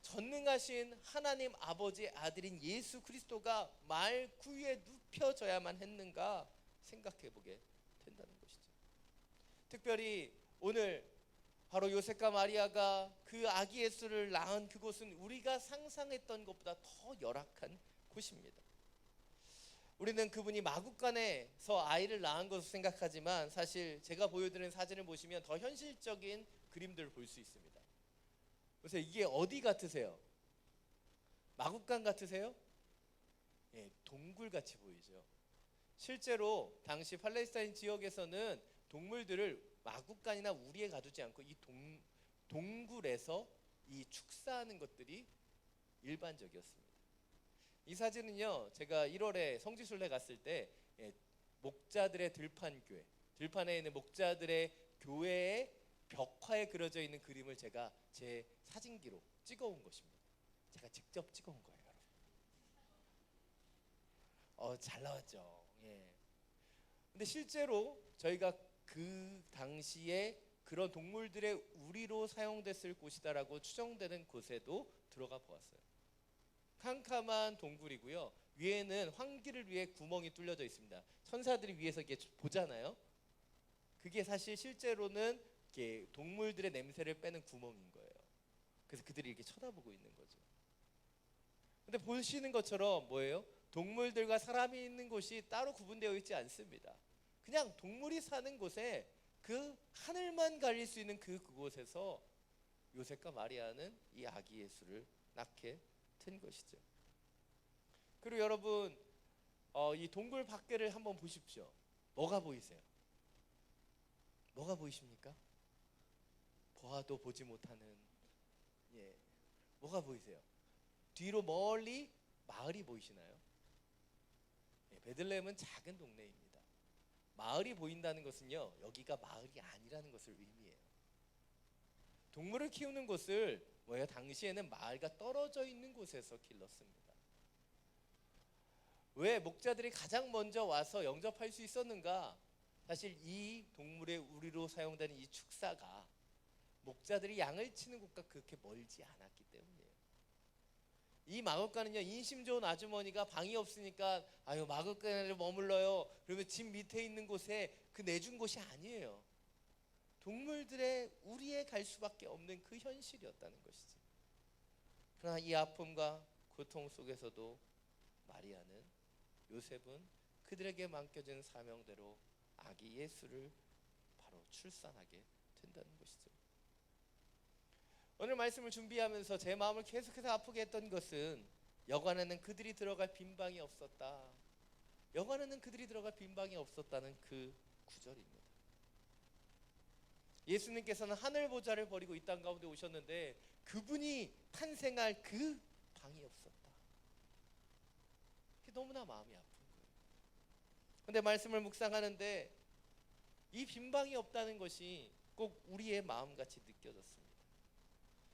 전능하신 하나님 아버지의 아들인 예수 그리스도가 말 구유에 눕혀져야만 했는가 생각해 보게 된다는 것이죠. 특별히 오늘 바로 요셉과 마리아가 그 아기 예수를 낳은 그곳은 우리가 상상했던 것보다 더 열악한 곳입니다. 우리는 그분이 마구간에서 아이를 낳은 것으로 생각하지만 사실 제가 보여드리는 사진을 보시면 더 현실적인 그림들을 볼 수 있습니다. 그래서 이게 어디 같으세요? 마구간 같으세요? 예, 동굴같이 보이죠. 실제로 당시 팔레스타인 지역에서는 동물들을 마구간이나 우리에 가두지 않고 이 동굴에서 이 축사하는 것들이 일반적이었습니다. 이 사진은요, 제가 1월에 성지순례 갔을 때 목자들의 들판교회, 들판에 있는 목자들의 교회의 벽화에 그려져 있는 그림을 제가 제 사진기로 찍어온 것입니다. 제가 직접 찍어온 거예요, 여러분. 잘 나왔죠. 예. 근데 실제로 저희가 그 당시에 그런 동물들의 우리로 사용됐을 곳이다라고 추정되는 곳에도 들어가 보았어요. 캄캄한 동굴이고요. 위에는 환기를 위해 구멍이 뚫려져 있습니다. 천사들이 위에서 이렇게 보잖아요. 그게 사실 실제로는 이렇게 동물들의 냄새를 빼는 구멍인 거예요. 그래서 그들이 이렇게 쳐다보고 있는 거죠. 근데 보시는 것처럼 뭐예요? 동물들과 사람이 있는 곳이 따로 구분되어 있지 않습니다. 그냥 동물이 사는 곳에 그 하늘만 가릴 수 있는 그곳에서 요셉과 마리아는 이 아기 예수를 낳게 된 것이죠. 그리고 여러분 이 동굴 밖에를 한번 보십시오. 뭐가 보이세요? 뭐가 보이십니까? 보아도 보지 못하는 뭐가 보이세요? 뒤로 멀리 마을이 보이시나요? 베들레헴은 작은 동네입니다. 마을이 보인다는 것은요, 여기가 마을이 아니라는 것을 의미해요. 동물을 키우는 곳을 뭐예요? 당시에는 마을과 떨어져 있는 곳에서 길렀습니다. 왜 목자들이 가장 먼저 와서 영접할 수 있었는가? 사실 이 동물의 우리로 사용되는 이 축사가 목자들이 양을 치는 곳과 그렇게 멀지 않았기 때문이에요. 이 마구간은요, 인심 좋은 아주머니가 방이 없으니까 아유 마구간에 머물러요. 그러면 집 밑에 있는 곳에 그 내준 곳이 아니에요. 동물들의 우리에 갈 수밖에 없는 그 현실이었다는 것이지. 그러나 이 아픔과 고통 속에서도 마리아는, 요셉은 그들에게 맡겨진 사명대로 아기 예수를 바로 출산하게 된다는 것이죠. 오늘 말씀을 준비하면서 제 마음을 계속해서 아프게 했던 것은 여관에는 그들이 들어갈 빈방이 없었다. 여관에는 그들이 들어갈 빈방이 없었다는 그 구절입니다. 예수님께서는 하늘 보좌를 버리고 이 땅 가운데 오셨는데 그분이 탄생할 그 방이 없었다. 그게 너무나 마음이 아픈 거예요. 그런데 말씀을 묵상하는데 이 빈방이 없다는 것이 꼭 우리의 마음같이 느껴졌습니다.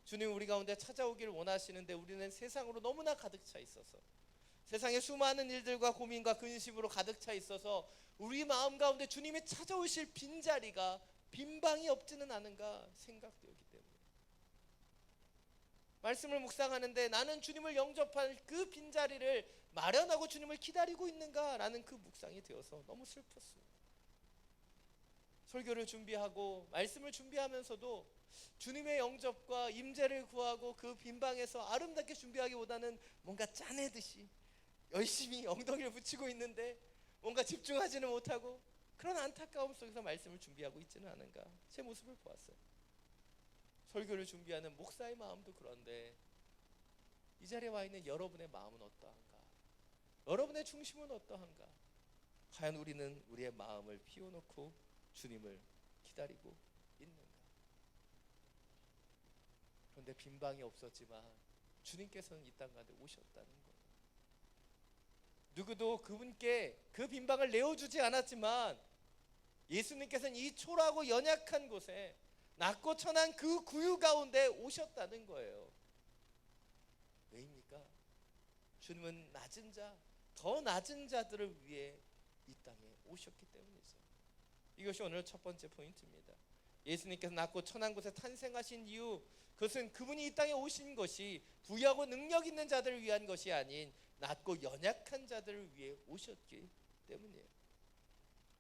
주님 우리 가운데 찾아오기를 원하시는데 우리는 세상으로 너무나 가득 차 있어서, 세상에 수많은 일들과 고민과 근심으로 가득 차 있어서 우리 마음 가운데 주님이 찾아오실 빈자리가, 빈방이 없지는 않은가 생각되었기 때문에 말씀을 묵상하는데 나는 주님을 영접할 그 빈자리를 마련하고 주님을 기다리고 있는가라는 그 묵상이 되어서 너무 슬펐습니다. 설교를 준비하고 말씀을 준비하면서도 주님의 영접과 임재를 구하고 그 빈방에서 아름답게 준비하기보다는 뭔가 짜내듯이 열심히 엉덩이를 붙이고 있는데 뭔가 집중하지는 못하고 그런 안타까움 속에서 말씀을 준비하고 있지는 않은가, 제 모습을 보았어요. 설교를 준비하는 목사의 마음도 그런데 이 자리에 와 있는 여러분의 마음은 어떠한가? 여러분의 중심은 어떠한가? 과연 우리는 우리의 마음을 비워놓고 주님을 기다리고 있는가? 그런데 빈방이 없었지만 주님께서는 이 땅 가운데 오셨다는 거예요. 누구도 그분께 그 빈방을 내어주지 않았지만 예수님께서는 이 초라하고 연약한 곳에 낮고 천한 그 구유 가운데 오셨다는 거예요. 왜입니까? 주님은 낮은 자, 더 낮은 자들을 위해 이 땅에 오셨기 때문이죠. 이것이 오늘 첫 번째 포인트입니다. 예수님께서 낮고 천한 곳에 탄생하신 이유, 그것은 그분이 이 땅에 오신 것이 부유하고 능력 있는 자들을 위한 것이 아닌 낮고 연약한 자들을 위해 오셨기 때문이에요.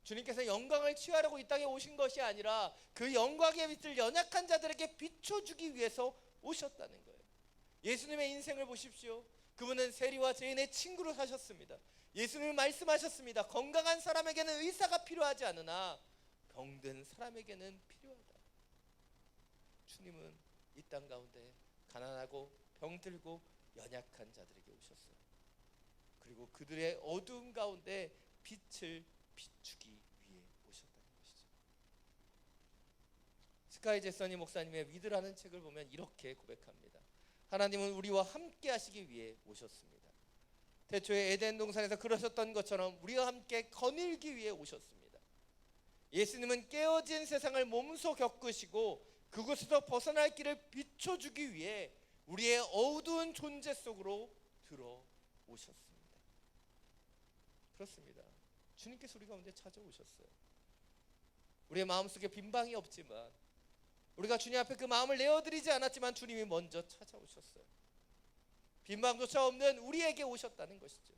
주님께서 영광을 취하려고 이 땅에 오신 것이 아니라 그 영광의 빛을 연약한 자들에게 비춰주기 위해서 오셨다는 거예요. 예수님의 인생을 보십시오. 그분은 세리와 죄인의 친구로 사셨습니다. 예수님은 말씀하셨습니다. 건강한 사람에게는 의사가 필요하지 않으나 병든 사람에게는 필요하다. 주님은 이 땅 가운데 가난하고 병들고 연약한 자들에게 오셨어요. 그리고 그들의 어두움 가운데 빛을 비추기 위해 오셨다는 것이죠. 스카이 제서니 목사님의 위드라는 책을 보면 이렇게 고백합니다. 하나님은 우리와 함께 하시기 위해 오셨습니다. 태초에 에덴 동산에서 그러셨던 것처럼 우리와 함께 거닐기 위해 오셨습니다. 예수님은 깨어진 세상을 몸소 겪으시고 그곳에서 벗어날 길을 비춰주기 위해 우리의 어두운 존재 속으로 들어오셨습니다. 그렇습니다. 주님께서 우리 가운데 찾아오셨어요. 우리의 마음속에 빈방이 없지만, 우리가 주님 앞에 그 마음을 내어드리지 않았지만 주님이 먼저 찾아오셨어요. 빈방조차 없는 우리에게 오셨다는 것이죠.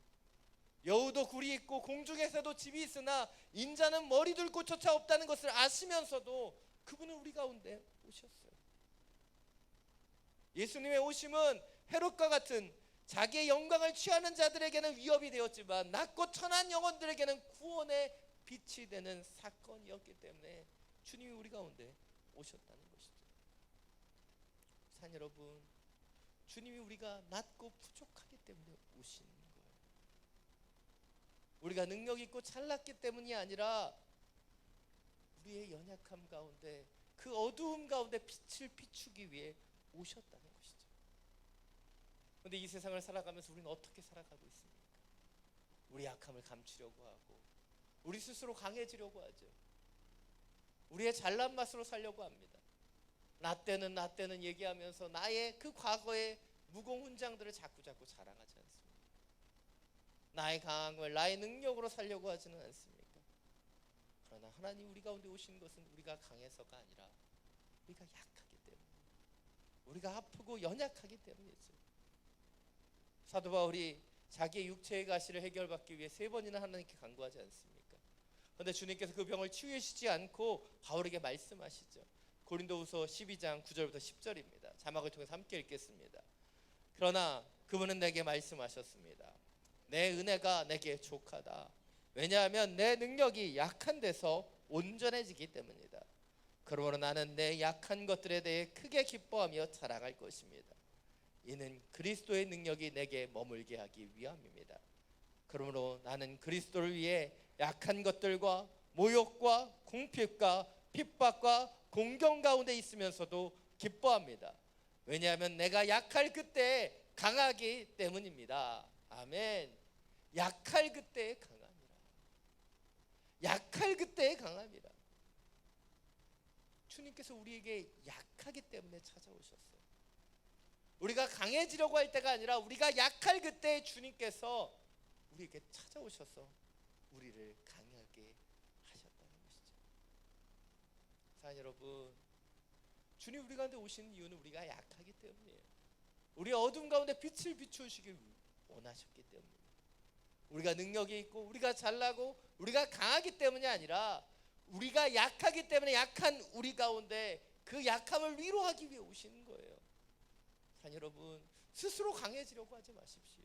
여우도 굴이 있고 공중에서도 집이 있으나 인자는 머리 둘 곳조차 없다는 것을 아시면서도 그분은 우리 가운데 오셨어요. 예수님의 오심은 헤롯과 같은 자기의 영광을 취하는 자들에게는 위협이 되었지만 낮고 천한 영혼들에게는 구원의 빛이 되는 사건이었기 때문에 주님이 우리 가운데 오셨다는 것이죠. 산 여러분, 주님이 우리가 낮고 부족하기 때문에 오신 거예요. 우리가 능력 있고 잘났기 때문이 아니라 우리의 연약함 가운데, 그 어두움 가운데 빛을 비추기 위해 오셨다는 것이죠. 그런데 이 세상을 살아가면서 우리는 어떻게 살아가고 있습니까? 우리 약함을 감추려고 하고 우리 스스로 강해지려고 하죠. 우리의 잘난 맛으로 살려고 합니다. 나 때는 얘기하면서 나의 그 과거의 무공훈장들을 자꾸 자랑하지 않습니다. 나의 강함을 나의 능력으로 살려고 하지는 않습니까? 그러나 하나님 우리 가운데 오신 것은 우리가 강해서가 아니라 우리가 약하기 때문에, 우리가 아프고 연약하기 때문이죠. 사도 바울이 자기의 육체의 가시를 해결받기 위해 3번이나 하나님께 간구하지 않습니까? 그런데 주님께서 그 병을 치유하시지 않고 바울에게 말씀하시죠. 고린도후서 12장 9절부터 10절입니다. 자막을 통해서 함께 읽겠습니다. 그러나 그분은 내게 말씀하셨습니다. 내 은혜가 내게 족하다. 왜냐하면 내 능력이 약한 데서 온전해지기 때문이다. 그러므로 나는 내 약한 것들에 대해 크게 기뻐하며 자랑할 것입니다. 이는 그리스도의 능력이 내게 머물게 하기 위함입니다. 그러므로 나는 그리스도를 위해 약한 것들과 모욕과 궁핍과 핍박과 공경 가운데 있으면서도 기뻐합니다. 왜냐하면 내가 약할 그때 강하기 때문입니다. 아멘. 약할 그때 강함이라. 약할 그때 강함이라. 주님께서 우리에게 약하기 때문에 찾아오셨어요. 우리가 강해지려고 할 때가 아니라 우리가 약할 그때 주님께서 우리에게 찾아오셔서 우리를 강하게 하셨다는 것이죠. 사랑 여러분, 주님 우리 가운데 오시는 이유는 우리가 약하기 때문이에요. 우리 어둠 가운데 빛을 비추시길 원하셨기 때문입니다. 우리가 능력이 있고 우리가 잘나고 우리가 강하기 때문이 아니라 우리가 약하기 때문에 약한 우리 가운데 그 약함을 위로하기 위해 오시는 거예요. 사랑 여러분, 스스로 강해지려고 하지 마십시오.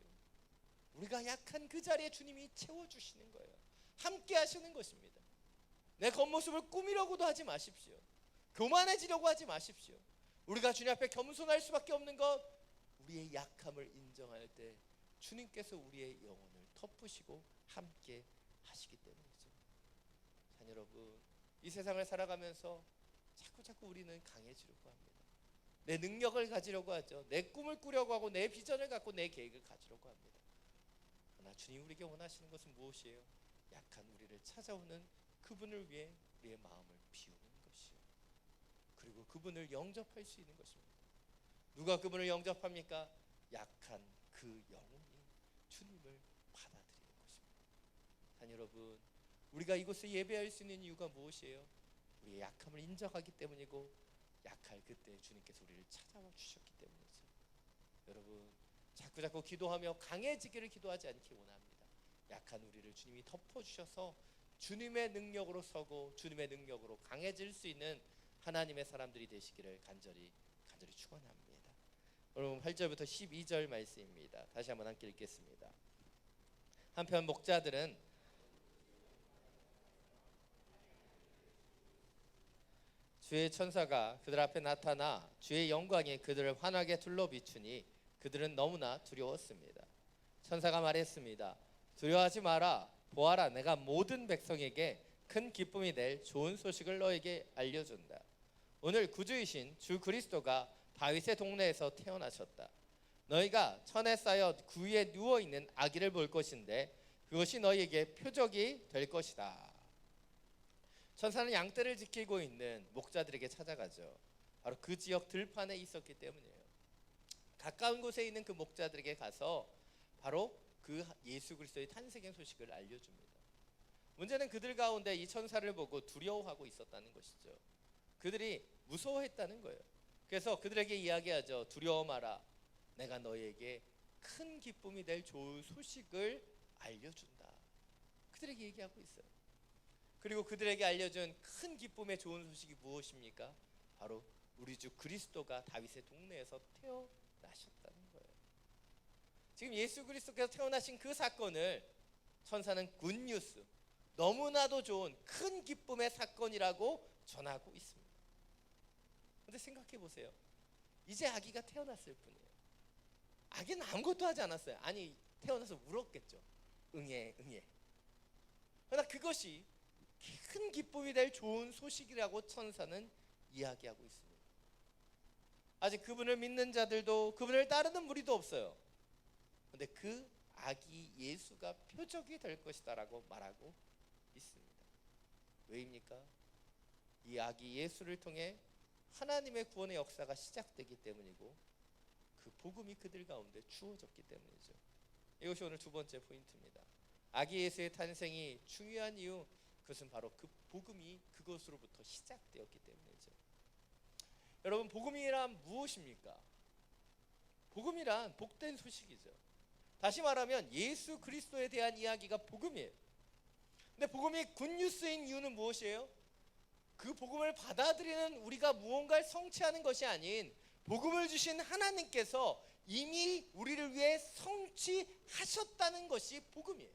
우리가 약한 그 자리에 주님이 채워주시는 거예요. 함께 하시는 것입니다. 내 겉모습을 꾸미려고도 하지 마십시오. 교만해지려고 하지 마십시오. 우리가 주님 앞에 겸손할 수밖에 없는 것, 우리의 약함을 인정할 때 주님께서 우리의 영혼을 덮으시고 함께 하시기 때문이죠. 자, 여러분, 이 세상을 살아가면서 자꾸 우리는 강해지려고 합니다. 내 능력을 가지려고 하죠. 내 꿈을 꾸려고 하고 내 비전을 갖고 내 계획을 가지려고 합니다. 그러나 주님 우리에게 원하시는 것은 무엇이에요? 약한 우리를 찾아오는 그분을 위해 우리의 마음을 비우는 것이요, 그리고 그분을 영접할 수 있는 것입니다. 누가 그분을 영접합니까? 약한 그 영혼이 주님을 받아들이는 것입니다. 자, 여러분, 우리가 이곳에 예배할 수 있는 이유가 무엇이에요? 우리의 약함을 인정하기 때문이고 약할 그때 주님께서 우리를 찾아와 주셨기 때문이죠. 여러분, 자꾸 기도하며 강해지기를 기도하지 않기 원합니다. 약한 우리를 주님이 덮어주셔서 주님의 능력으로 서고 주님의 능력으로 강해질 수 있는 하나님의 사람들이 되시기를 간절히 축원합니다. 여러분, 8절부터 12절 말씀입니다. 다시 한번 함께 읽겠습니다. 한편 목자들은 주의 천사가 그들 앞에 나타나 주의 영광이 그들을 환하게 둘러 비추니 그들은 너무나 두려웠습니다. 천사가 말했습니다. 두려워하지 마라. 보아라, 내가 모든 백성에게 큰 기쁨이 될 좋은 소식을 너에게 알려준다. 오늘 구주이신 주 그리스도가 다윗의 동네에서 태어나셨다. 너희가 천에 쌓여 구위에 누워있는 아기를 볼 것인데 그것이 너희에게 표적이 될 것이다. 천사는 양떼를 지키고 있는 목자들에게 찾아가죠. 바로 그 지역 들판에 있었기 때문이에요. 가까운 곳에 있는 그 목자들에게 가서 바로 그 예수 그리스도의 탄생의 소식을 알려줍니다. 문제는 그들 가운데 이 천사를 보고 두려워하고 있었다는 것이죠. 그들이 무서워했다는 거예요. 그래서 그들에게 이야기하죠. 두려워 마라. 내가 너희에게 큰 기쁨이 될 좋은 소식을 알려준다. 그들에게 얘기하고 있어요. 그리고 그들에게 알려준 큰 기쁨의 좋은 소식이 무엇입니까? 바로 우리 주 그리스도가 다윗의 동네에서 태어나셨다는 거예요. 지금 예수 그리스도께서 태어나신 그 사건을 천사는 굿뉴스, 너무나도 좋은 큰 기쁨의 사건이라고 전하고 있습니다. 그런데 생각해 보세요. 이제 아기가 태어났을 뿐이에요. 아기는 아무것도 하지 않았어요. 아니, 태어나서 울었겠죠. 응애. 그러나 그것이 큰 기쁨이 될 좋은 소식이라고 천사는 이야기하고 있습니다. 아직 그분을 믿는 자들도 그분을 따르는 무리도 없어요. 그런데 그 아기 예수가 표적이 될 것이다라고 말하고 있습니다. 왜입니까? 이 아기 예수를 통해 하나님의 구원의 역사가 시작되기 때문이고 그 복음이 그들 가운데 주어졌기 때문이죠. 이것이 오늘 두 번째 포인트입니다. 아기 예수의 탄생이 중요한 이유, 그것은 바로 그 복음이 그것으로부터 시작되었기 때문이죠. 여러분, 복음이란 무엇입니까? 복음이란 복된 소식이죠. 다시 말하면 예수 그리스도에 대한 이야기가 복음이에요. 근데 복음이 굿뉴스인 이유는 무엇이에요? 그 복음을 받아들이는 우리가 무언가를 성취하는 것이 아닌 복음을 주신 하나님께서 이미 우리를 위해 성취하셨다는 것이 복음이에요.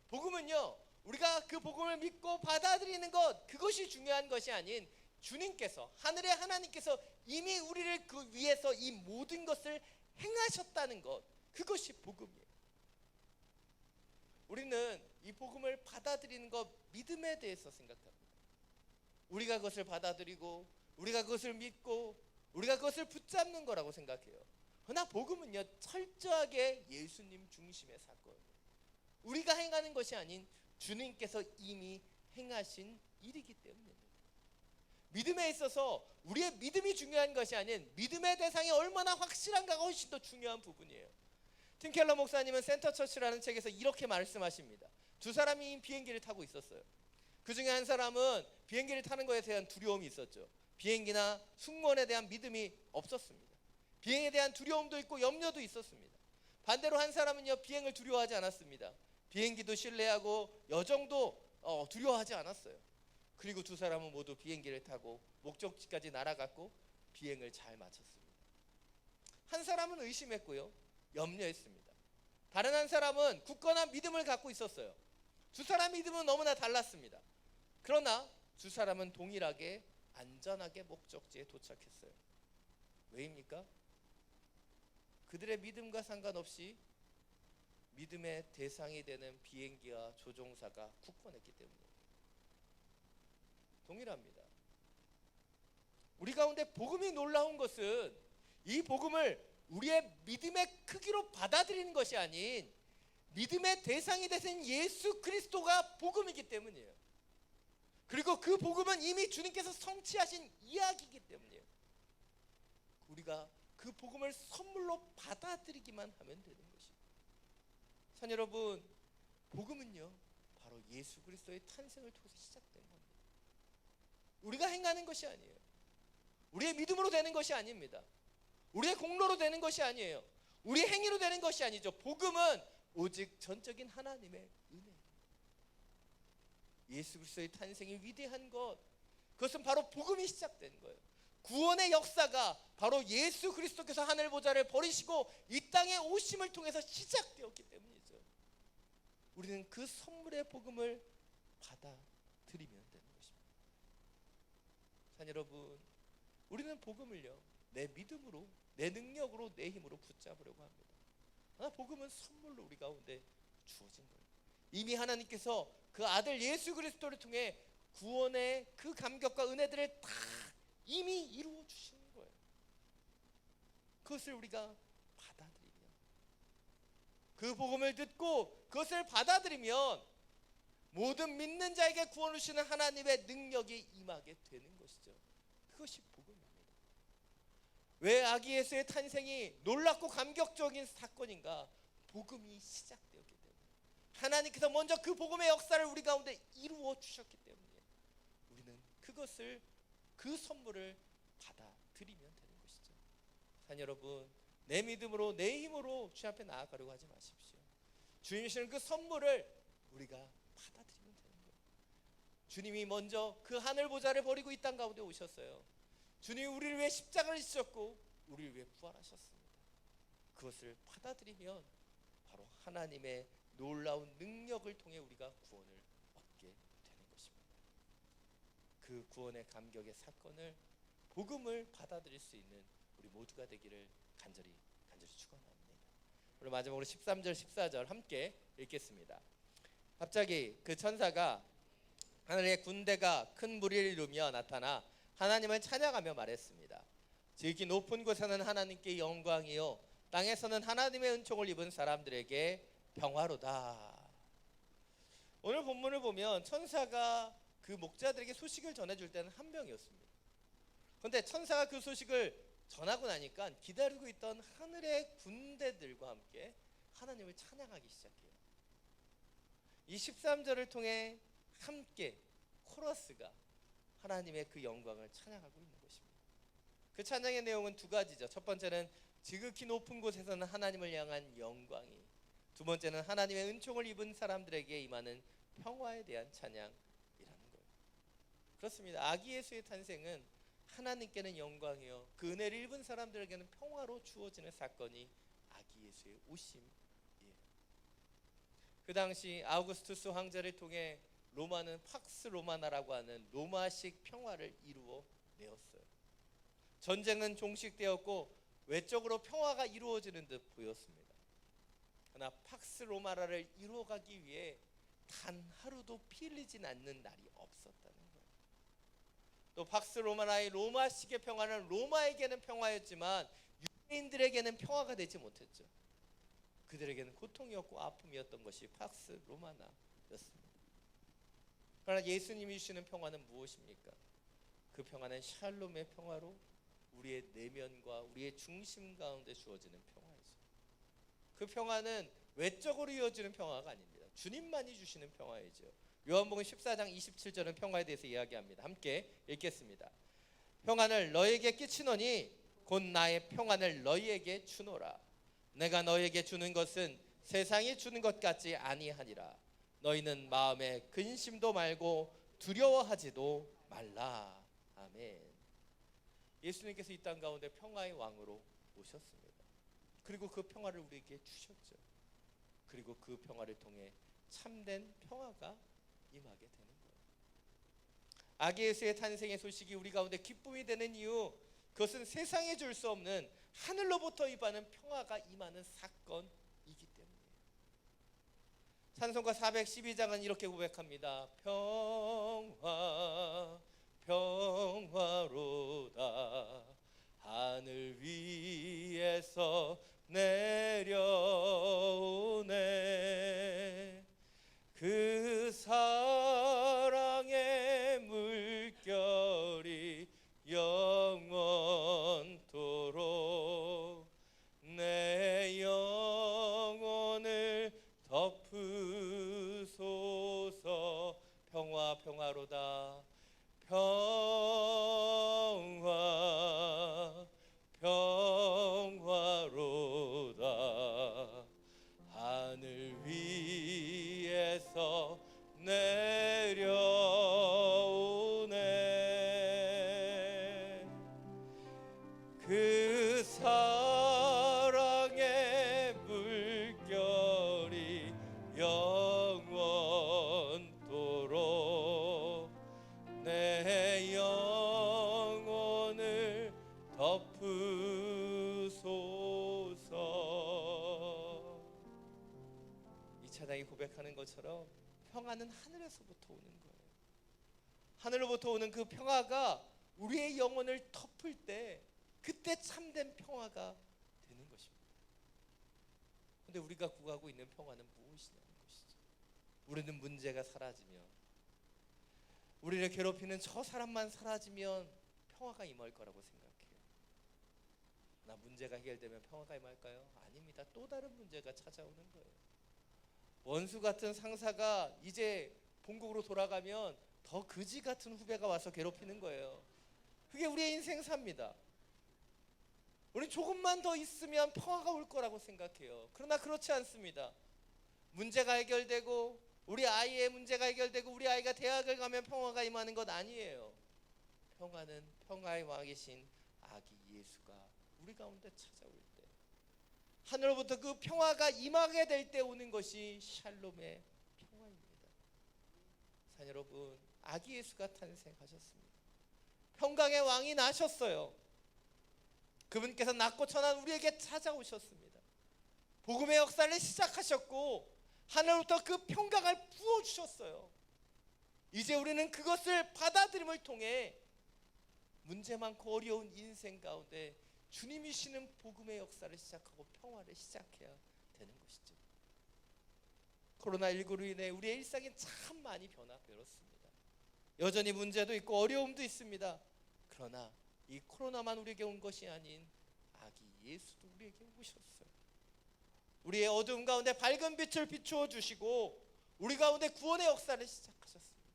복음은요, 우리가 그 복음을 믿고 받아들이는 것, 그것이 중요한 것이 아닌 주님께서, 하늘의 하나님께서 이미 우리를 그 위해서 이 모든 것을 행하셨다는 것, 그것이 복음이에요. 우리는 이 복음을 받아들이는 것, 믿음에 대해서 생각합니다. 우리가 그것을 받아들이고 우리가 그것을 믿고 우리가 그것을 붙잡는 거라고 생각해요. 그러나 복음은요, 철저하게 예수님 중심의 사건이에요. 우리가 행하는 것이 아닌 주님께서 이미 행하신 일이기 때문입니다. 믿음에 있어서 우리의 믿음이 중요한 것이 아닌 믿음의 대상이 얼마나 확실한가가 훨씬 더 중요한 부분이에요. 팀 켈러 목사님은 센터 처치라는 책에서 이렇게 말씀하십니다. 두 사람이 비행기를 타고 있었어요. 그 중에 한 사람은 비행기를 타는 것에 대한 두려움이 있었죠. 비행기나 승무원에 대한 믿음이 없었습니다. 비행에 대한 두려움도 있고 염려도 있었습니다. 반대로 한 사람은요, 비행을 두려워하지 않았습니다. 비행기도 신뢰하고 여정도 두려워하지 않았어요. 그리고 두 사람은 모두 비행기를 타고 목적지까지 날아갔고 비행을 잘 마쳤습니다. 한 사람은 의심했고요, 염려했습니다. 다른 한 사람은 굳건한 믿음을 갖고 있었어요. 두 사람의 믿음은 너무나 달랐습니다. 그러나 두 사람은 동일하게 안전하게 목적지에 도착했어요. 왜입니까? 그들의 믿음과 상관없이 믿음의 대상이 되는 비행기와 조종사가 굳건했기 때문이에요. 동일합니다. 우리 가운데 복음이 놀라운 것은 이 복음을 우리의 믿음의 크기로 받아들이는 것이 아닌 믿음의 대상이 되신 예수 그리스도가 복음이기 때문이에요. 그리고 그 복음은 이미 주님께서 성취하신 이야기이기 때문이에요. 우리가 그 복음을 선물로 받아들이기만 하면 되는 것입니다. 자, 여러분, 복음은요, 바로 예수 그리스도의 탄생을 통해서 시작된 겁니다. 우리가 행하는 것이 아니에요. 우리의 믿음으로 되는 것이 아닙니다. 우리의 공로로 되는 것이 아니에요. 우리의 행위로 되는 것이 아니죠. 복음은 오직 전적인 하나님의 은혜입니다. 예수 그리스도의 탄생이 위대한 것, 그것은 바로 복음이 시작된 거예요. 구원의 역사가 바로 예수 그리스도께서 하늘 보좌를 버리시고 이 땅에 오심을 통해서 시작되었기 때문이죠. 우리는 그 선물의 복음을 받아들이면 되는 것입니다. 자, 여러분, 우리는 복음을요, 내 믿음으로, 내 능력으로, 내 힘으로 붙잡으려고 합니다. 그러나 복음은 선물로 우리 가운데 주어진 거예요. 이미 하나님께서 그 아들 예수 그리스도를 통해 구원의 그 감격과 은혜들을 다 이미 이루어 주시는 거예요. 그것을 우리가 받아들이면, 그 복음을 듣고 그것을 받아들이면 모든 믿는 자에게 구원을 주시는 하나님의 능력이 임하게 되는 것이죠. 그것이 복음입니다. 왜 아기 예수의 탄생이 놀랍고 감격적인 사건인가? 복음이 시작되었기 때문에, 하나님께서 먼저 그 복음의 역사를 우리 가운데 이루어 주셨기 때문에 우리는 그것을, 그 선물을 받아들이면 되는 것이죠. 자, 여러분, 내 믿음으로, 내 힘으로 주님 앞에 나아가려고 하지 마십시오. 주님이 주시는 그 선물을 우리가 받아들이면 되는 거예요. 주님이 먼저 그 하늘 보좌를 버리고 이 땅 가운데 오셨어요. 주님이 우리를 위해 십자가를 지셨고 우리를 위해 부활하셨습니다. 그것을 받아들이면 바로 하나님의 놀라운 능력을 통해 우리가 구원을 얻게 되는 것입니다. 그 구원의 감격의 사건을, 복음을 받아들일 수 있는 우리 모두가 되기를 간절히 축원합니다. 우리 마지막으로 13절 14절 함께 읽겠습니다. 갑자기 그 천사가 하늘의 군대가 큰 무리를 이루며 나타나 하나님을 찬양하며 말했습니다. 지극히 높은 곳에는 하나님께 영광이요, 땅에서는 하나님의 은총을 입은 사람들에게 평화로다. 오늘 본문을 보면 천사가 그 목자들에게 소식을 전해줄 때는 한 명이었습니다. 그런데 천사가 그 소식을 전하고 나니까 기다리고 있던 하늘의 군대들과 함께 하나님을 찬양하기 시작해요. 이 13절을 통해 함께 코러스가 하나님의 그 영광을 찬양하고 있는 것입니다. 그 찬양의 내용은 두 가지죠. 첫 번째는 지극히 높은 곳에서는 하나님을 향한 영광이, 두 번째는 하나님의 은총을 입은 사람들에게 임하는 평화에 대한 찬양이라는 거예요. 그렇습니다. 아기 예수의 탄생은 하나님께는 영광이요, 그 은혜를 입은 사람들에게는 평화로 주어지는 사건이 아기 예수의 오심이에요. 그 당시 아우구스투스 황제를 통해 로마는 팍스 로마나라고 하는 로마식 평화를 이루어 내었어요. 전쟁은 종식되었고 외적으로 평화가 이루어지는 듯 보였습니다. 그러나 팍스 로마나를 이루어가기 위해 단 하루도 피 흘리진 않는 날이 없었다는 거예요. 또 팍스 로마나의 로마식의 평화는 로마에게는 평화였지만 유대인들에게는 평화가 되지 못했죠. 그들에게는 고통이었고 아픔이었던 것이 팍스 로마나였습니다. 그러나 예수님이 주시는 평화는 무엇입니까? 그 그 평화는 샬롬의 평화로 우리의 내면과 우리의 중심 가운데 주어지는 평화이죠. 그 평화는 외적으로 이어지는 평화가 아닙니다. 주님만이 주시는 평화이죠. 요한복음 14장 27절은 평화에 대해서 이야기합니다. 함께 읽겠습니다. 평안을 너에게 끼치노니 곧 나의 평안을 너희에게 주노라. 내가 너에게 주는 것은 세상이 주는 것 같지 아니하니라. 너희는 마음에 근심도 말고 두려워하지도 말라. 아멘. 예수님께서 이 땅 가운데 평화의 왕으로 오셨습니다. 그리고 그 평화를 우리에게 주셨죠. 그리고 그 평화를 통해 참된 평화가 임하게 되는 거예요. 아기 예수의 탄생의 소식이 우리 가운데 기쁨이 되는 이유, 그것은 세상에 줄 수 없는 하늘로부터 임하는 평화가 임하는 사건이기 때문이에요. 찬송가 412장은 이렇게 고백합니다. 평화 평화로다 하늘 위에서 내려오네. 그 사랑의 물결이 영원토록 내 영혼을 덮으소서. 평화 평화로다. 평화 평화로다 하늘 위에서 내려오네. 그 사랑의 물결이 영원토록 내 영혼을 덮으소서. 이 찬양이 고백하는 것처럼 평화는 하늘에서부터 오는 거예요. 하늘로부터 오는 그 평화가 우리의 영혼을 덮을 때 그때 참된 평화가 되는 것입니다. 그런데 우리가 구하고 있는 평화는 무엇이냐는 것이죠. 우리는 문제가 사라지면, 우리를 괴롭히는 저 사람만 사라지면 평화가 임할 거라고 생각해요. 나 문제가 해결되면 평화가 임할까요? 아닙니다. 또 다른 문제가 찾아오는 거예요. 원수 같은 상사가 이제 본국으로 돌아가면 더 거지 같은 후배가 와서 괴롭히는 거예요. 그게 우리의 인생사입니다. 우리 조금만 더 있으면 평화가 올 거라고 생각해요. 그러나 그렇지 않습니다. 문제가 해결되고 우리 아이의 문제가 해결되고 우리 아이가 대학을 가면 평화가 임하는 것 아니에요. 평화는 평화의 왕이신 아기 예수가 우리 가운데 찾아올 때, 하늘로부터 그 평화가 임하게 될 때 오는 것이 샬롬의 평화입니다. 사 여러분, 아기 예수가 탄생하셨습니다. 평강의 왕이 나셨어요. 그분께서 낮고 천한 우리에게 찾아오셨습니다. 복음의 역사를 시작하셨고 하늘로부터 그 평강을 부어주셨어요. 이제 우리는 그것을 받아들임을 통해 문제 많고 어려운 인생 가운데 주님이 시는 복음의 역사를 시작하고 평화를 시작해야 되는 것이죠. 코로나19로 인해 우리의 일상이 참 많이 변화되었습니다. 여전히 문제도 있고 어려움도 있습니다. 그러나 이 코로나만 우리에게 온 것이 아닌 아기 예수도 우리에게 오셨어요. 우리의 어두움 가운데 밝은 빛을 비추어 주시고 우리 가운데 구원의 역사를 시작하셨습니다.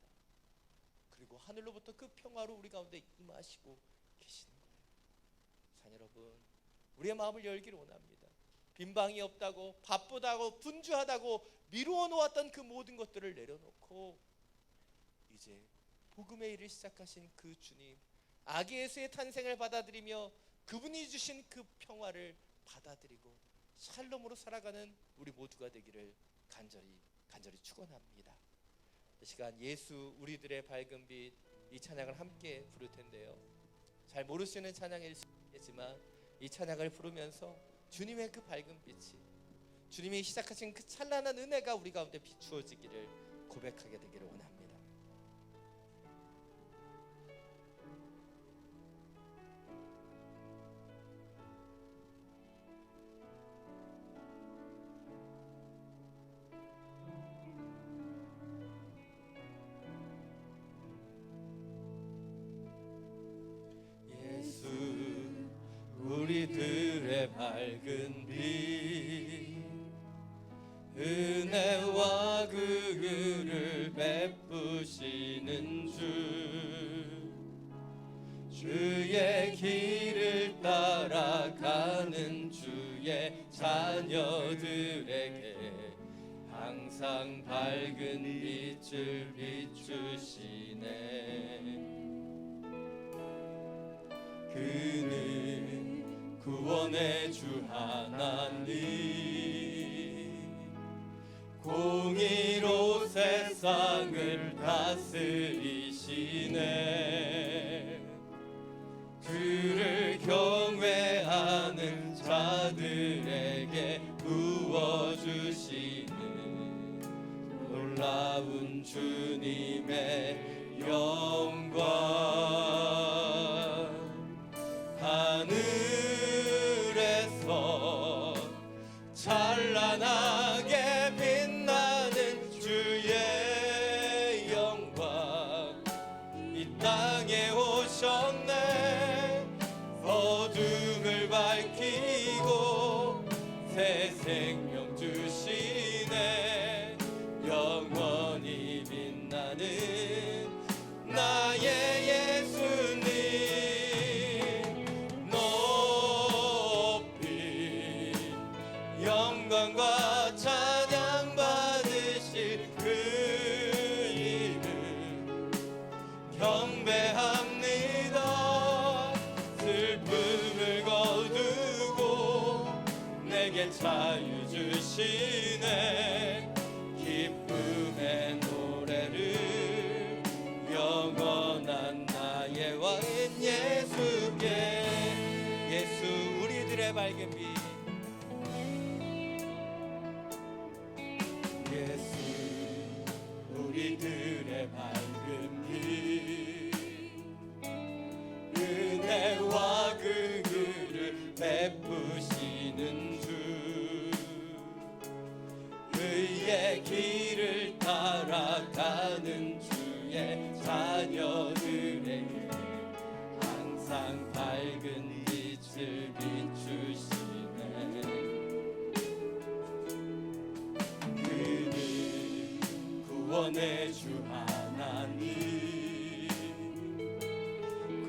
그리고 하늘로부터 그 평화로 우리 가운데 임하시고 계시는 거예요. 자 여러분, 우리의 마음을 열기를 원합니다. 빈방이 없다고, 바쁘다고, 분주하다고 미루어 놓았던 그 모든 것들을 내려놓고 이제 복음의 일을 시작하신 그 주님, 아기 예수의 탄생을 받아들이며 그분이 주신 그 평화를 받아들이고 샬롬으로 살아가는 우리 모두가 되기를 간절히 축원합니다. 이 시간 예수 우리들의 밝은 빛, 이 찬양을 함께 부를 텐데요. 잘 모르시는 찬양일 수 있겠지만 이 찬양을 부르면서 주님의 그 밝은 빛이, 주님이 시작하신 그 찬란한 은혜가 우리 가운데 비추어지기를 고백하게 되기를 원합니다. 우리들의 밝은 빛 은혜와 긍휼을 베푸시는 주의 길을 따라가는 주의 자녀들에게 항상 밝은 빛을 비추시네. 그는 구원의 주 하나님 공의로 세상을 다스리시네. 그를 경외하는 자들에게 부어주시는 놀라운 주님의 영광. 하늘에서 찬란하게 빛나는 주의 영광 이 땅에 오셨네. 어둠을 밝히고 새 생명 주시네. 영원히 빛나는 나의 예수님 높이 영광과 찬양 받으실 그 이름 경배합니다. 슬픔을 거두고 내게 자유 주시네. 기쁨의 노래를 영원한 나의 왕인 예수께. 예수 우리들의 밝은 빛 예수 우리들의 밝은 빛 은혜와 긍휼을 베푸시는 주 의의 길을 따라가는 주의 자녀들에게 항상 밝은 빛을 비추시네. 그는 구원의 주 하나님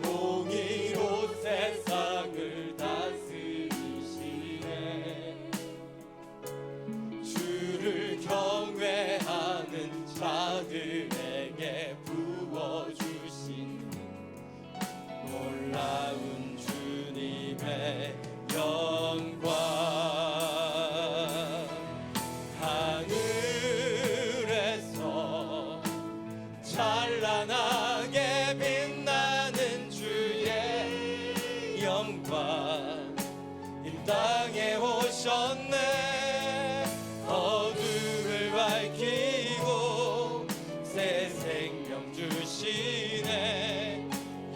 공의로 세상을 다스리시네. 주를 경외하는 자들에게 부어주신 놀라운 주님의 영광. 하늘에서 찬란하게 빛나는 주의 영광 이 땅에 오셨네. 어둠을 밝히고 새 생명 주시네.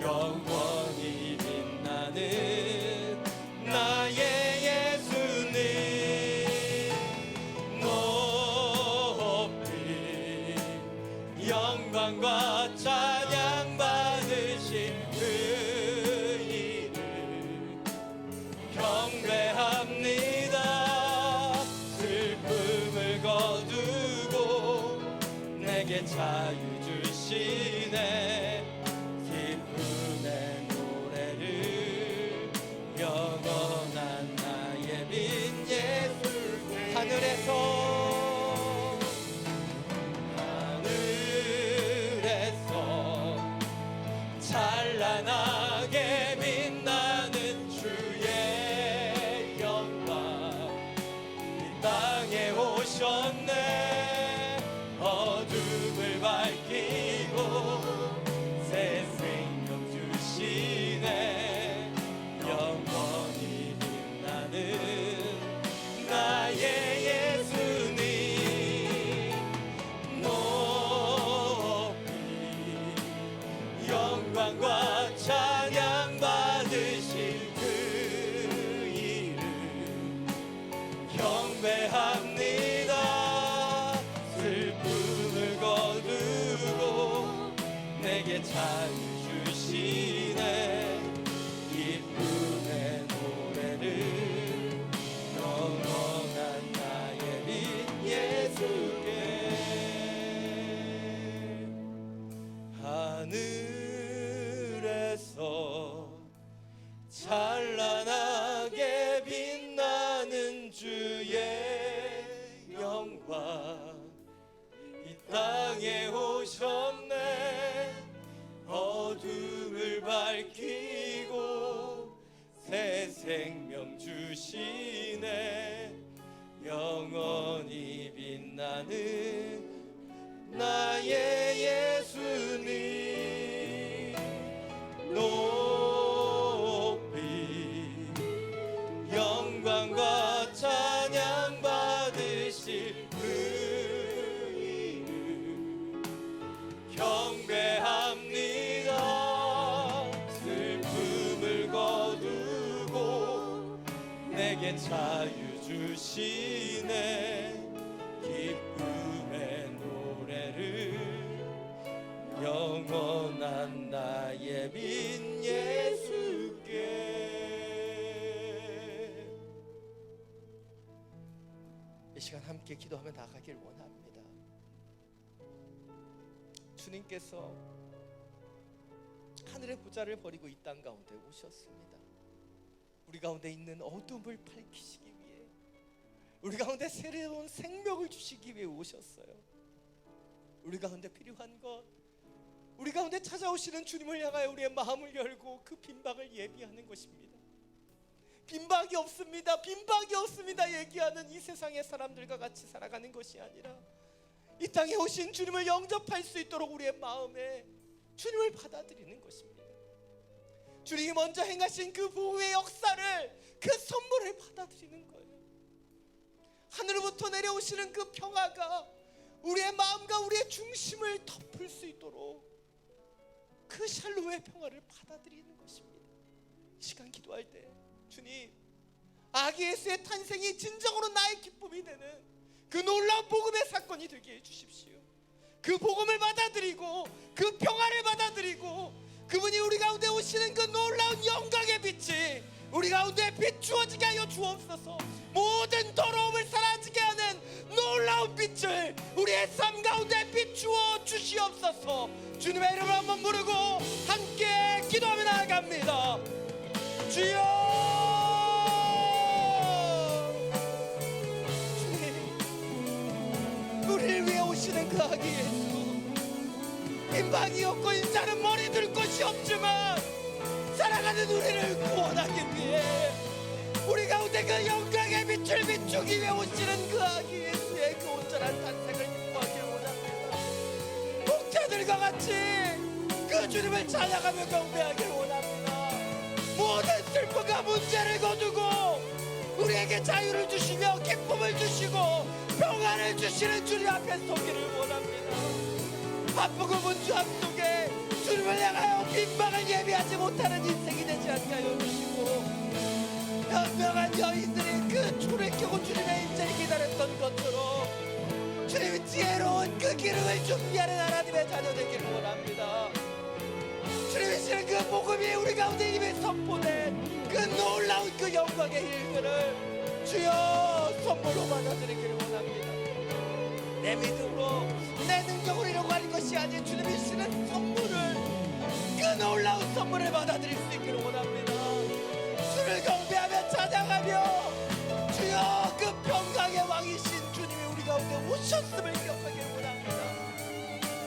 영원히 빛나는 나의 예수님 높이 영광과 찬양 받으신 그 이름 경배합니다. 슬픔을 거두고 내게 자유 주시네. 기쁨의 노래를 영원한 나의 빈 예수. 하늘에서 찬란하게 빛나는 주의 영광 이 땅에 오셨네. 어둠을 밝히고 새 생명 주시네. 영원히 빛나는 나의 예수님 높이 영광과 찬양 받으실 그 이름 경배합니다. 슬픔을 거두고 내게 자유 주시네. 기쁨의 노래를 땅에 오셨네. 어둠을 밝히고 새 생명 주시네. 영원히 빛나는 나의 예수님 높이 영광과 찬양 받으실 그 이름 경배합니다. 슬픔을 거두고 내게 자유 주시네. 기쁨의 노래를 영원한 나의 빈 예수께. 이 시간 함께 기도하며 나가길 원합니다. 주님께서 하늘의 보좌를 버리고 이 땅 가운데 오셨습니다. 우리 가운데 있는 어둠을 밝히시기 위해, 우리 가운데 새로운 생명을 주시기 위해 오셨어요. 우리 가운데 필요한 것, 우리 가운데 찾아오시는 주님을 향하여 우리의 마음을 열고 그 빈박을 예비하는 것입니다. 빈박이 없습니다, 빈박이 없습니다 얘기하는 이 세상의 사람들과 같이 살아가는 것이 아니라 이 땅에 오신 주님을 영접할 수 있도록 우리의 마음에 주님을 받아들이는 것입니다. 주님이 먼저 행하신 그 복음의 역사를, 그 선물을 받아들이는 거예요. 하늘로부터 내려오시는 그 평화가 우리의 마음과 우리의 중심을 덮을 수 있도록 그 샬롬의 평화를 받아들이는 것입니다. 이 시간 기도할 때 주님, 아기 예수의 탄생이 진정으로 나의 기쁨이 되는 그 놀라운 복음의 사건이 되게 해주십시오. 그 복음을 받아들이고 그 평화를 받아들이고 그분이 우리 가운데 오시는 그 놀라운 영광의 빛이 우리 가운데 비추어지게 하여 주옵소서. 모든 더러움을 사라지게 하는 놀라운 빛을 우리의 삶 가운데 비추어 주시옵소서. 주님의 이름을 한번 부르고 함께 기도하며 나아갑니다. 주여, 주님, 우리를 위해 오시는 그 아기 예수, 빈방이 없고 인자는 머리 들 곳이 없지만 살아가는 우리를 구원하기 위해 우리 가운데 그 영광의 빛을 비추기 위해 오시는 그 아기 예수의 그 온전한 탄생을 기뻐하기를 원합니다. 목자들과 같이 그 주님을 찬양하며 경배하기를 원합니다. 모든 슬픔과 문제를 거두고 우리에게 자유를 주시며 기쁨을 주시고 평안을 주시는 주님 앞에 서기를 원합니다. 바쁘고 분주함 속에 주님을 향하여 빈방을 예비하지 못하는 인생이 되지 않게 하여 주시고, 현명한 여인들이 그 초를 켜고 주님의 임재를 기다렸던 것처럼 주님의 지혜로운 그 기름을 준비하는 하나님의 자녀 되기를 원합니다. 주님이 시는 그 복음이 우리 가운데 이미 선포된 그 놀라운 그 영광의 일들을 주여 선물로 받아들이기를 원합니다. 내 믿음으로 내 능력으로 이루고 하는 것이 아닌 주님이 주시는 선물을, 그 놀라운 선물을 받아들일 수 있기를 원합니다. 주를 경배하며 찬양하며 주여 그 평강의 왕이신 주님이 우리 가운데 오셨음을 기억하기를 원합니다.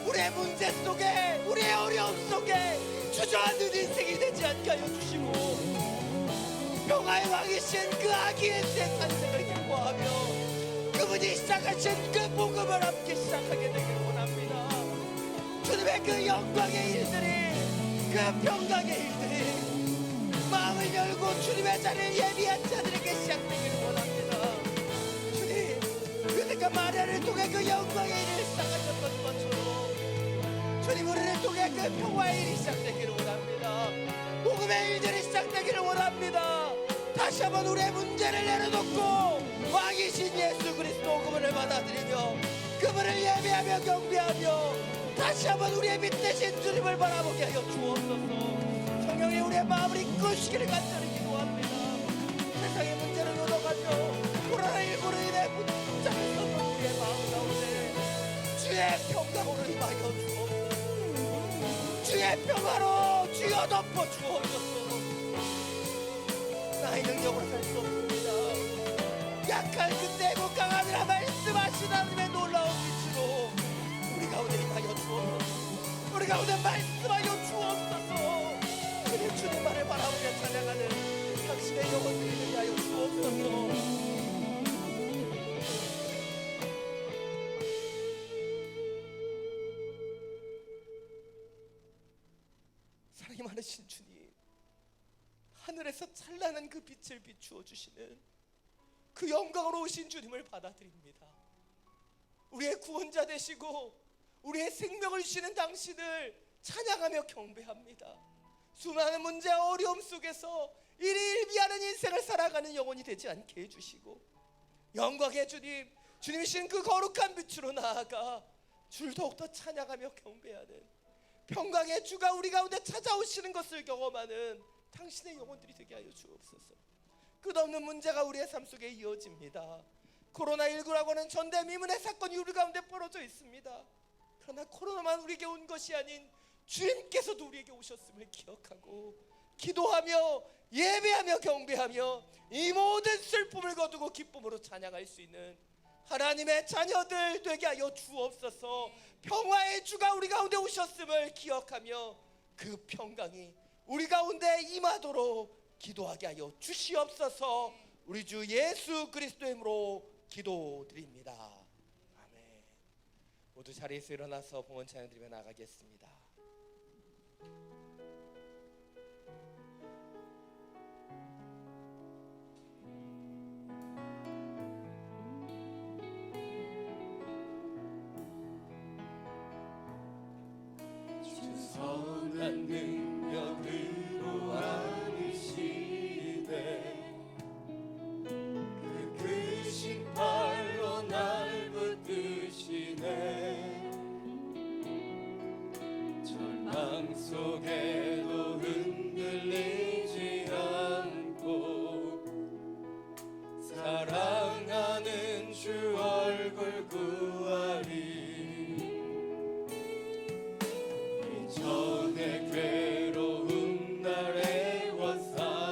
우리의 문제 속에, 우리의 어려움 속에 주저앉는 인생이 되지 않게 하여 주시고, 평화의 왕이신 그 아기 예수의 탄생을 기뻐하며 그분이 시작하신 그 복음을 함께 시작하게 되기를 원합니다. 주님의 그 영광의 일들이, 그 평강의 일들이 마음을 열고 주님의 자리를 예비한 자들에게 시작되기를 원합니다. 주님, 그러니까 마리아를 통해 그 영광의 일을 시작하셨던 것처럼 주님, 우리를 통해 그 평화의 일이 시작되기를 원합니다. 복음의 일들이 시작되기를 원합니다. 다시 한번 우리의 문제를 내려놓고 왕이신 예수 그리스도 그분을 받아들이며 그분을 예배하며 경배하며 다시 한번 우리의 빛 대신 주님을 바라보게 하여 주옵소서. 성령이 우리의 마음을 이끄시기를 간절히 기도합니다. 세상의 문제를 얻어가며 코로나19로 인해 붙잡혔던 우리의 마음 가운데 주의 평강으로 임하여 주옵소서. 주의 평화로 주여 덮어 주옵소서. 나의 능력으로 살 수 없습니다. 약할 근데 못 강함이라 말씀하신 하나님의 놀라운 빛으로 우리가 가운데 임하여 주옵소서. 우리 가운데 말씀하여 주옵소서. 우리 주님만을 바라보며 찬양하는 당신의 영혼들이 되게 하여 주옵소서. 사랑이 많으신 주님, 하늘에서 찬란한 그 빛을 비추어 주시는 그 영광으로 오신 주님을 받아들입니다. 우리의 구원자 되시고 우리의 생명을 주시는 당신을 찬양하며 경배합니다. 수많은 문제와 어려움 속에서 일희일비하는 인생을 살아가는 영혼이 되지 않게 해주시고, 영광의 주님, 주님이신 그 거룩한 빛으로 나아가 주를 더욱더 찬양하며 경배하는 평강의 주가 우리 가운데 찾아오시는 것을 경험하는 당신의 영혼들이 되게 하여 주옵소서. 끝없는 문제가 우리의 삶 속에 이어집니다. 코로나19라고 하는 전대미문의 사건이 우리 가운데 벌어져 있습니다. 그러나 코로나만 우리에게 온 것이 아닌 주님께서도 우리에게 오셨음을 기억하고 기도하며 예배하며 경배하며 이 모든 슬픔을 거두고 기쁨으로 찬양할 수 있는 하나님의 자녀들 되게 하여 주옵소서. 평화의 주가 우리 가운데 오셨음을 기억하며 그 평강이 우리 가운데 임하도록 기도하게 하여 주시옵소서. 우리 주 예수 그리스도의 이름으로 기도드립니다. 아멘. 모두 자리에서 일어나서 봉헌 찬양 드리며 나가겠습니다. 선한 능력으로 안으시되 그 크신 팔로 날 붙드시네. 절망 속에도 흔들리지 않고 사랑하는 주 얼굴 구하리. 전에 괴로운 날 애워싸고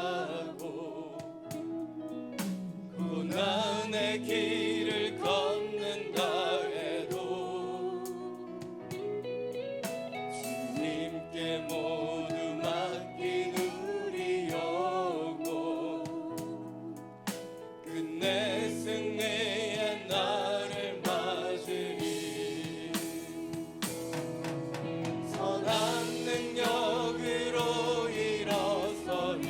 고난의 길을 걷는다 해도 주님께 모두 맡긴 우리 영혼 끝내 승리의 날을 맞으리. 선한 능력으로 일어서리.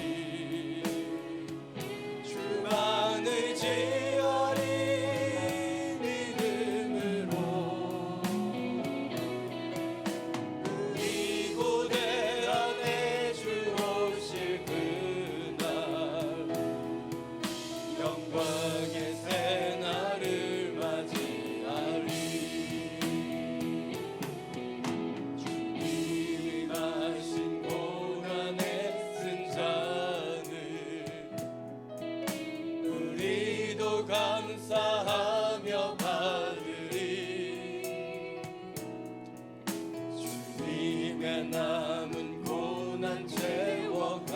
주만 의지하리. 믿음으로 우리 고대 안에 주 오실 그날 영광의 새날을 맞이하리. 주님이 가신 고난의 쓴 잔을 우리도 감사하며 받으리. 주님의 남은 고난 채워가며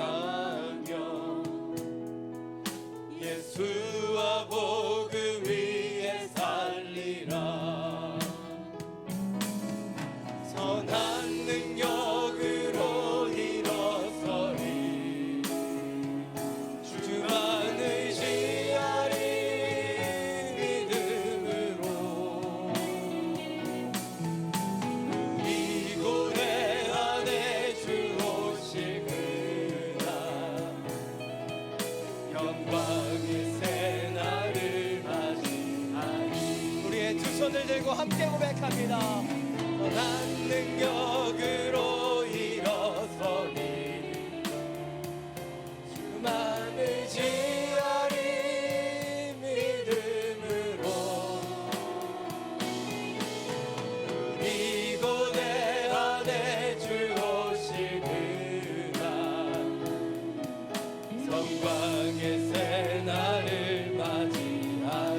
예수와 복음 위에 살리라. 선한 능력으로 일어서리. 주만 의지하리. 믿음으로 우리 고뇌 안에 주 오실 그날 영광의 새날을 맞이하리. 우리의 두 손을 들고 함께 고백합니다. 선한 능력으로 일어서리. 주만 의지하리. 믿음으로 우리 고뇌 안에 주 오실 그날 영광의 새날을 맞이하리.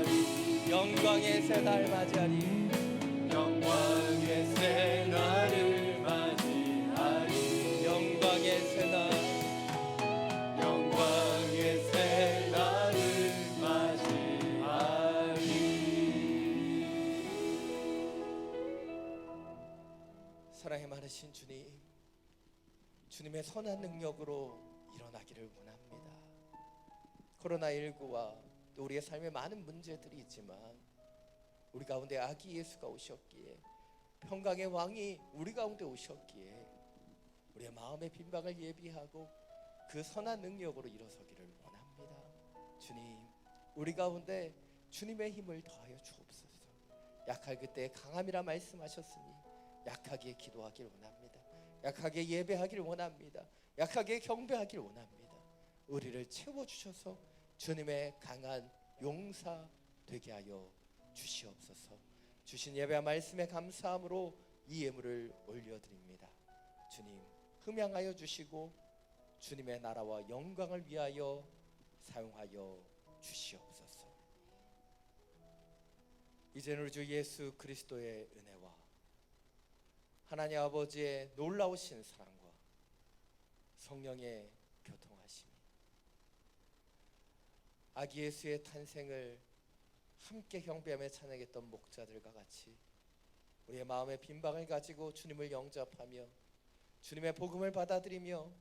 영광의 새날 맞이하리. 영광의 새날을 맞이하리. 영광의 새날. 영광의 새날을 맞이하리. 주님의 선한 능력으로 일어나기를 원합니다. 코로나19와 또 우리의 삶에 많은 문제들이 있지만 우리 가운데 아기 예수가 오셨기에, 평강의 왕이 우리 가운데 오셨기에 우리의 마음의 빈방을 예비하고 그 선한 능력으로 일어서기를 원합니다. 주님, 우리 가운데 주님의 힘을 더하여 주옵소서. 약할 그때 강함이라 말씀하셨으니 약하게 기도하길 원합니다. 약하게 예배하길 원합니다. 약하게 경배하길 원합니다. 우리를 채워주셔서 주님의 강한 용사 되게 하여 주시옵소서. 주신 예배와 말씀에 감사함으로 이 예물을 올려드립니다. 주님, 흠양하여 주시고 주님의 나라와 영광을 위하여 사용하여 주시옵소서. 이제는 우리 주 예수 그리스도의 은혜와 하나님 아버지의 놀라우신 사랑과 성령의 교통하심이, 아기 예수의 탄생을 함께 경배하며 찬양했던 목자들과 같이 우리의 마음의 빈방을 가지고 주님을 영접하며 주님의 복음을 받아들이며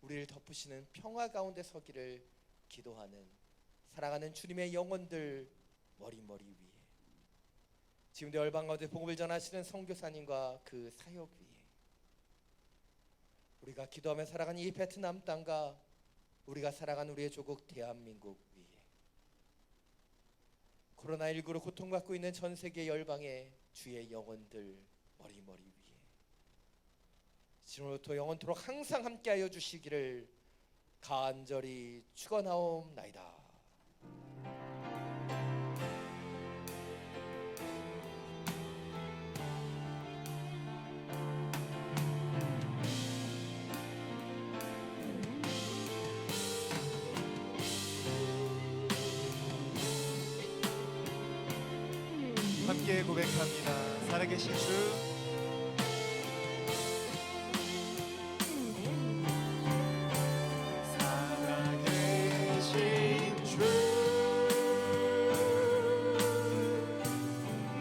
우리를 덮으시는 평화 가운데 서기를 기도하는 사랑하는 주님의 영혼들 머리머리 위에, 지금도 열방 가운데 복음을 전하시는 선교사님과 그 사역 위에, 우리가 기도하며 살아가는 이 베트남 땅과 우리가 살아가는 우리의 조국 대한민국 위에, 코로나19로 고통받고 있는 전 세계 열방의 주의 영혼들 머리머리 위에 지금부터 영원토록 항상 함께하여 주시기를 간절히 축원하옵나이다. 함께 고백합니다. 살아계신 주, 살아계신 주,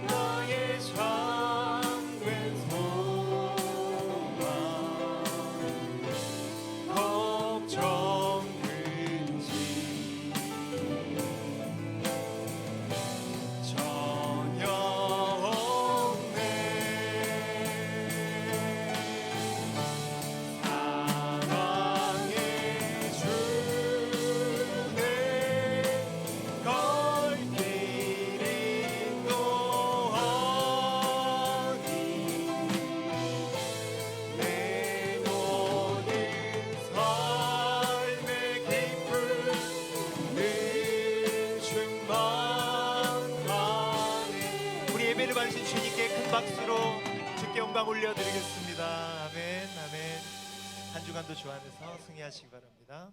나의 참된 소망, 걱정 근심 전혀 없네. 사랑의 주네, 걸 길 인도하니 내 모든 삶의 기쁨 늘 충만하네. 우리 예배를 받으신 주님께 큰 박수로 주께 영광 올려드리겠습니다. 아멘, 아멘. 한 주간도 주 안에서 승리하시기 바랍니다.